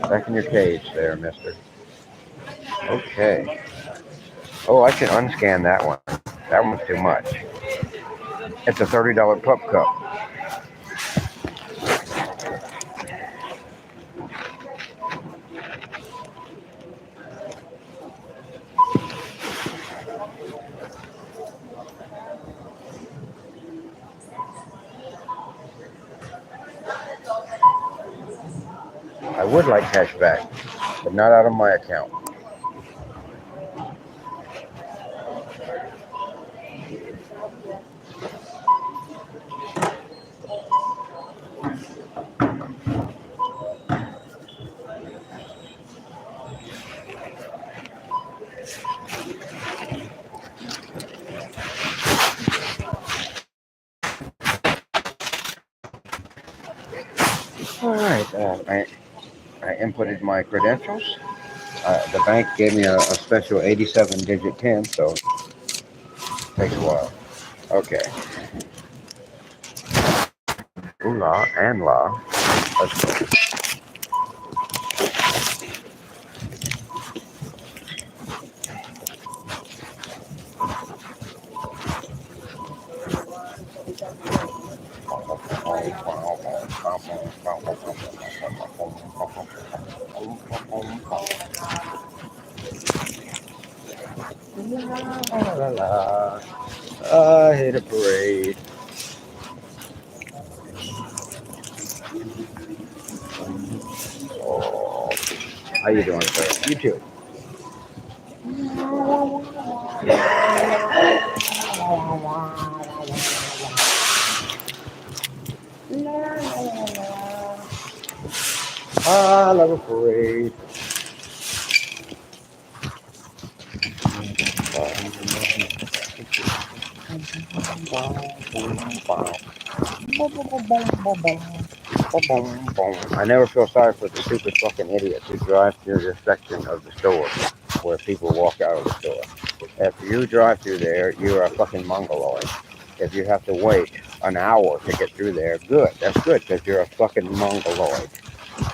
Back in your cage there, mister. Okay. Oh, I should unscan that one. That one's too much. It's a $30 pup cup. I would like cash back, but not out of my account. All right. I inputted my credentials. The bank gave me a special 87-digit PIN, so it takes a while. Okay. Ooh-la and la. Let's go. La, la, la. I hate a parade. Oh, how you doing, sir? You too. I love a parade. I never feel sorry for the stupid fucking idiots who drive through the section of the store where people walk out of the store. If you drive through there, you're a fucking mongoloid. If you have to wait an hour to get through there, good. That's good because you're a fucking mongoloid.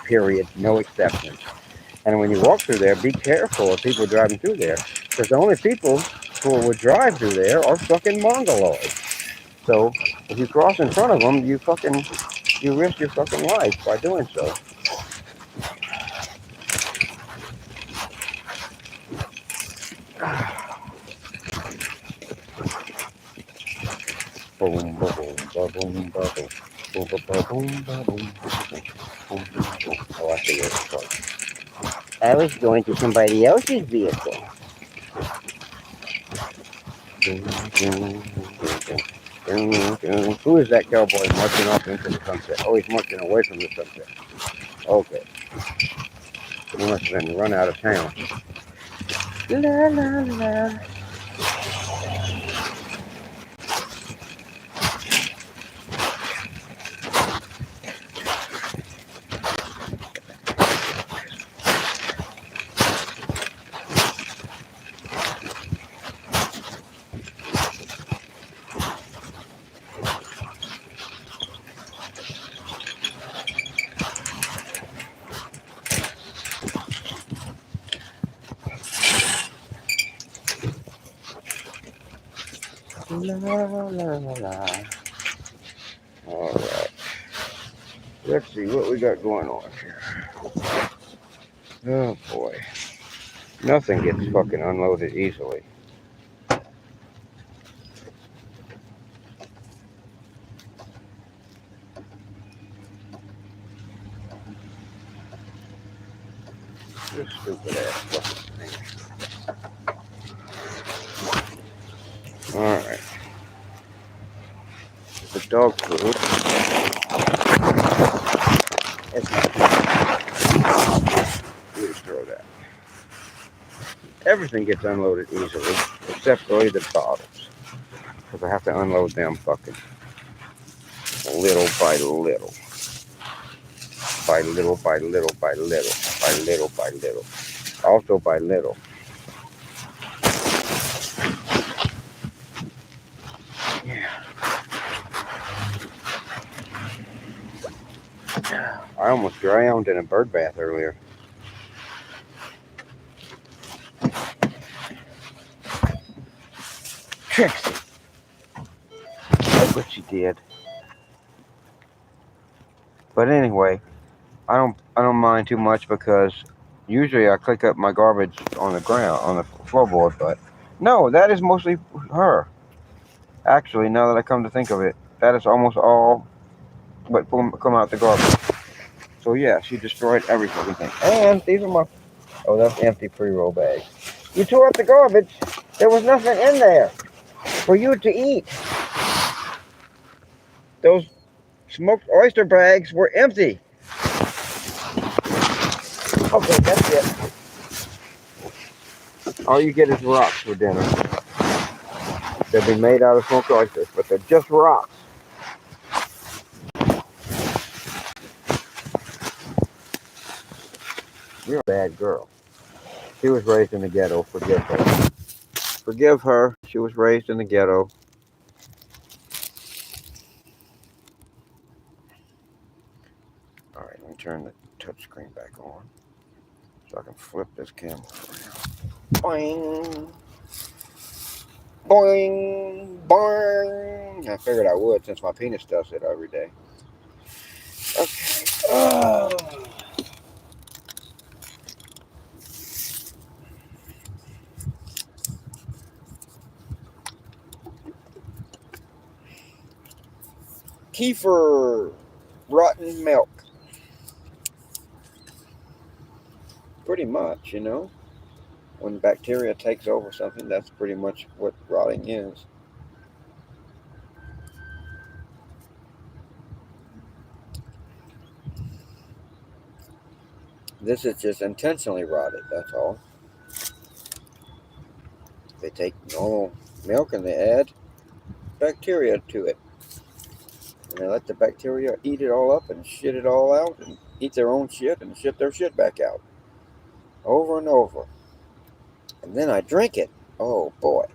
Period. No exceptions. And when you walk through there, be careful of people driving through there because the only people who would drive through there are fucking mongoloids. So if you cross in front of them, you risk your fucking life by doing so. Boom, boom, boom, boom, boom, boom. Boom, boom, boom, boom, boom, boom. Oh, I see where it's from. I was going to somebody else's vehicle. Who is that cowboy marching off into the sunset? Oh, he's marching away from the sunset. Okay. He must have been run out of town. La, la, la. La, la, la, la. All right. Let's see what we got going on here. Oh boy. Nothing gets fucking unloaded easily. This stupid ass fucking thing. Alright. The dog food. It's not too just throw that. Everything gets unloaded easily, except really the bottles. Because I have to unload them fucking little by little. By little, by little, by little, by little, by little. Also by little. Yeah. I almost drowned in a bird bath earlier. Trixie. That's what she did. But anyway, I don't mind too much because usually I click up my garbage on the ground, on the floorboard, but no, that is mostly her. Actually, now that I come to think of it, that is almost all what come out the garbage. So yeah, she destroyed every fucking thing. And these are my, oh, that's empty pre-roll bags. You tore up the garbage. There was nothing in there for you to eat. Those smoked oyster bags were empty. Okay, that's it. All you get is rocks for dinner. They'll be made out of smoked oysters, but they're just rocks. You're a bad girl. She was raised in the ghetto. Forgive her. Forgive her. She was raised in the ghetto. All right, let me turn the touchscreen back on so I can flip this camera around. Boing. Boing. Boing. I figured I would since my penis does it every day. Okay. Kefir, rotten milk. Pretty much, you know. When bacteria takes over something, that's pretty much what rotting is. This is just intentionally rotted, that's all. They take normal milk and they add bacteria to it. And they let the bacteria eat it all up and shit it all out and eat their own shit and shit their shit back out. Over and over. And then I drink it. Oh boy.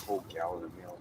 Whole gallon of milk.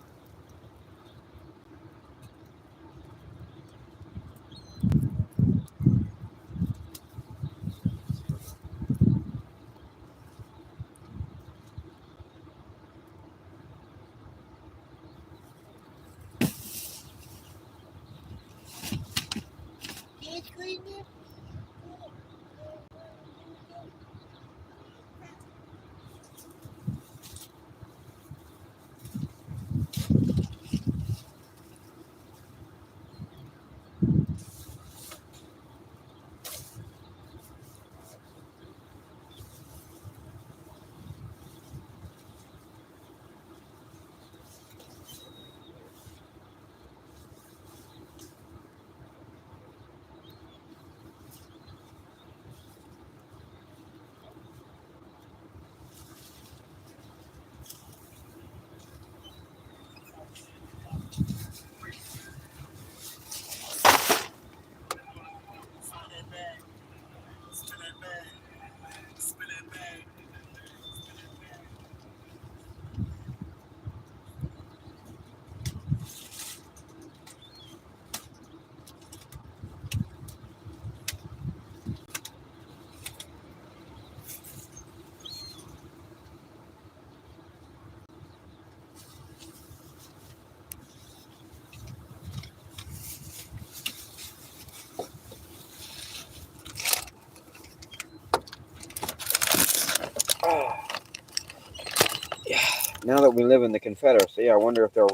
Yeah. Now that we live in the Confederacy, I wonder if they'll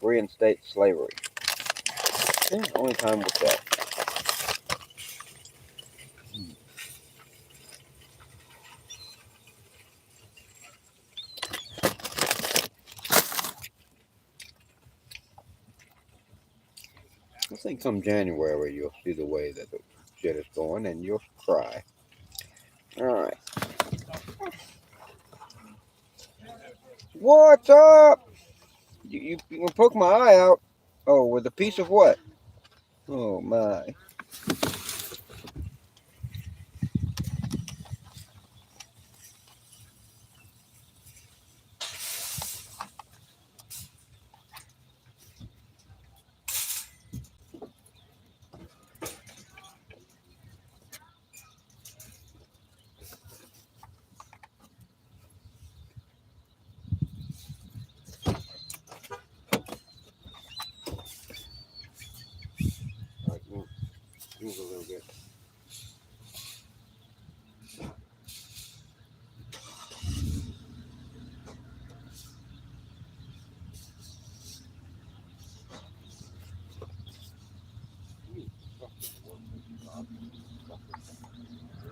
reinstate slavery. Yeah, only time will tell. I think come January you'll see the way that the shit is going and you'll cry. Alright. What's up? You can poke my eye out. Oh, with a piece of what? Oh my. Move a little bit.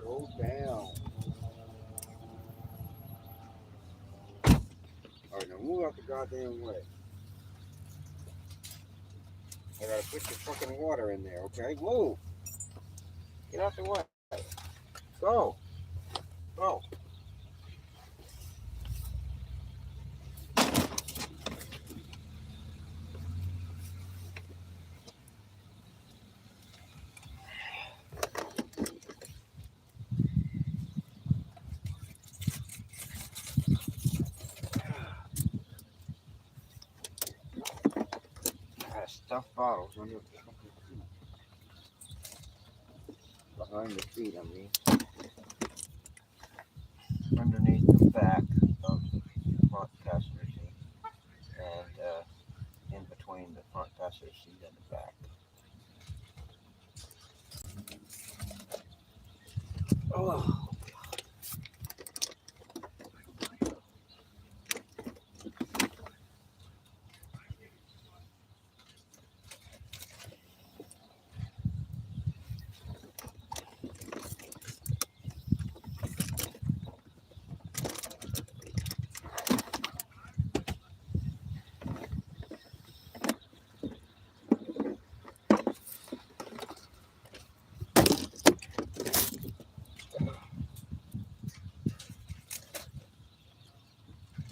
Go down. Alright, now move out the goddamn way. I gotta put your fucking water in there, okay? Move. Get out the way. Go. Go. I got stuffed bottles under the fucking feet. Behind the feet, I mean. Underneath the back of the front passenger seat. And in between the front passenger seat and the back. Oh.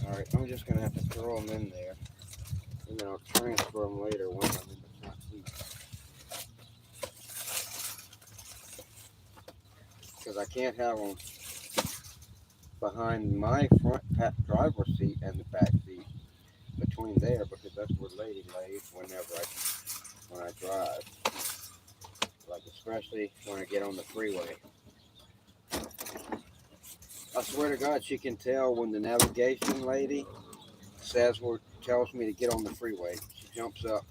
Alright, I'm just going to have to throw them in there, and then I'll transfer them later once I'm in the front seat. Because I can't have them behind my front driver's seat and the back seat, between there, because that's where Lady lays when I drive. Like especially when I get on the freeway. I swear to God, she can tell when the navigation lady tells me to get on the freeway. She jumps up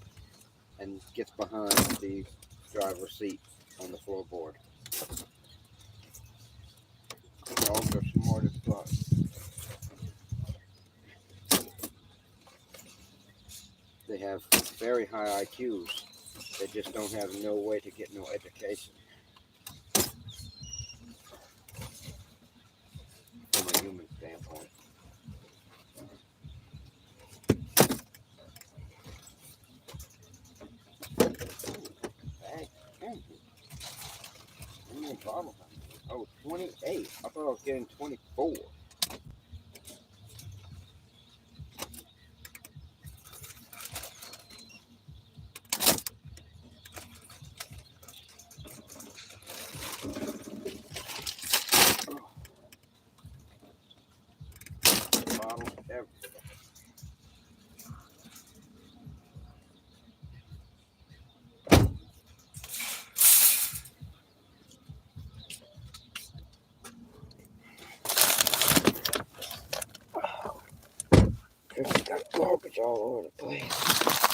and gets behind the driver's seat on the floorboard. Dogs are smart as fuck. They have very high IQs. They just don't have no way to get no education. From a human standpoint. Oh, 28. I thought I was getting 24. Bottles everywhere. Got garbage all over the place.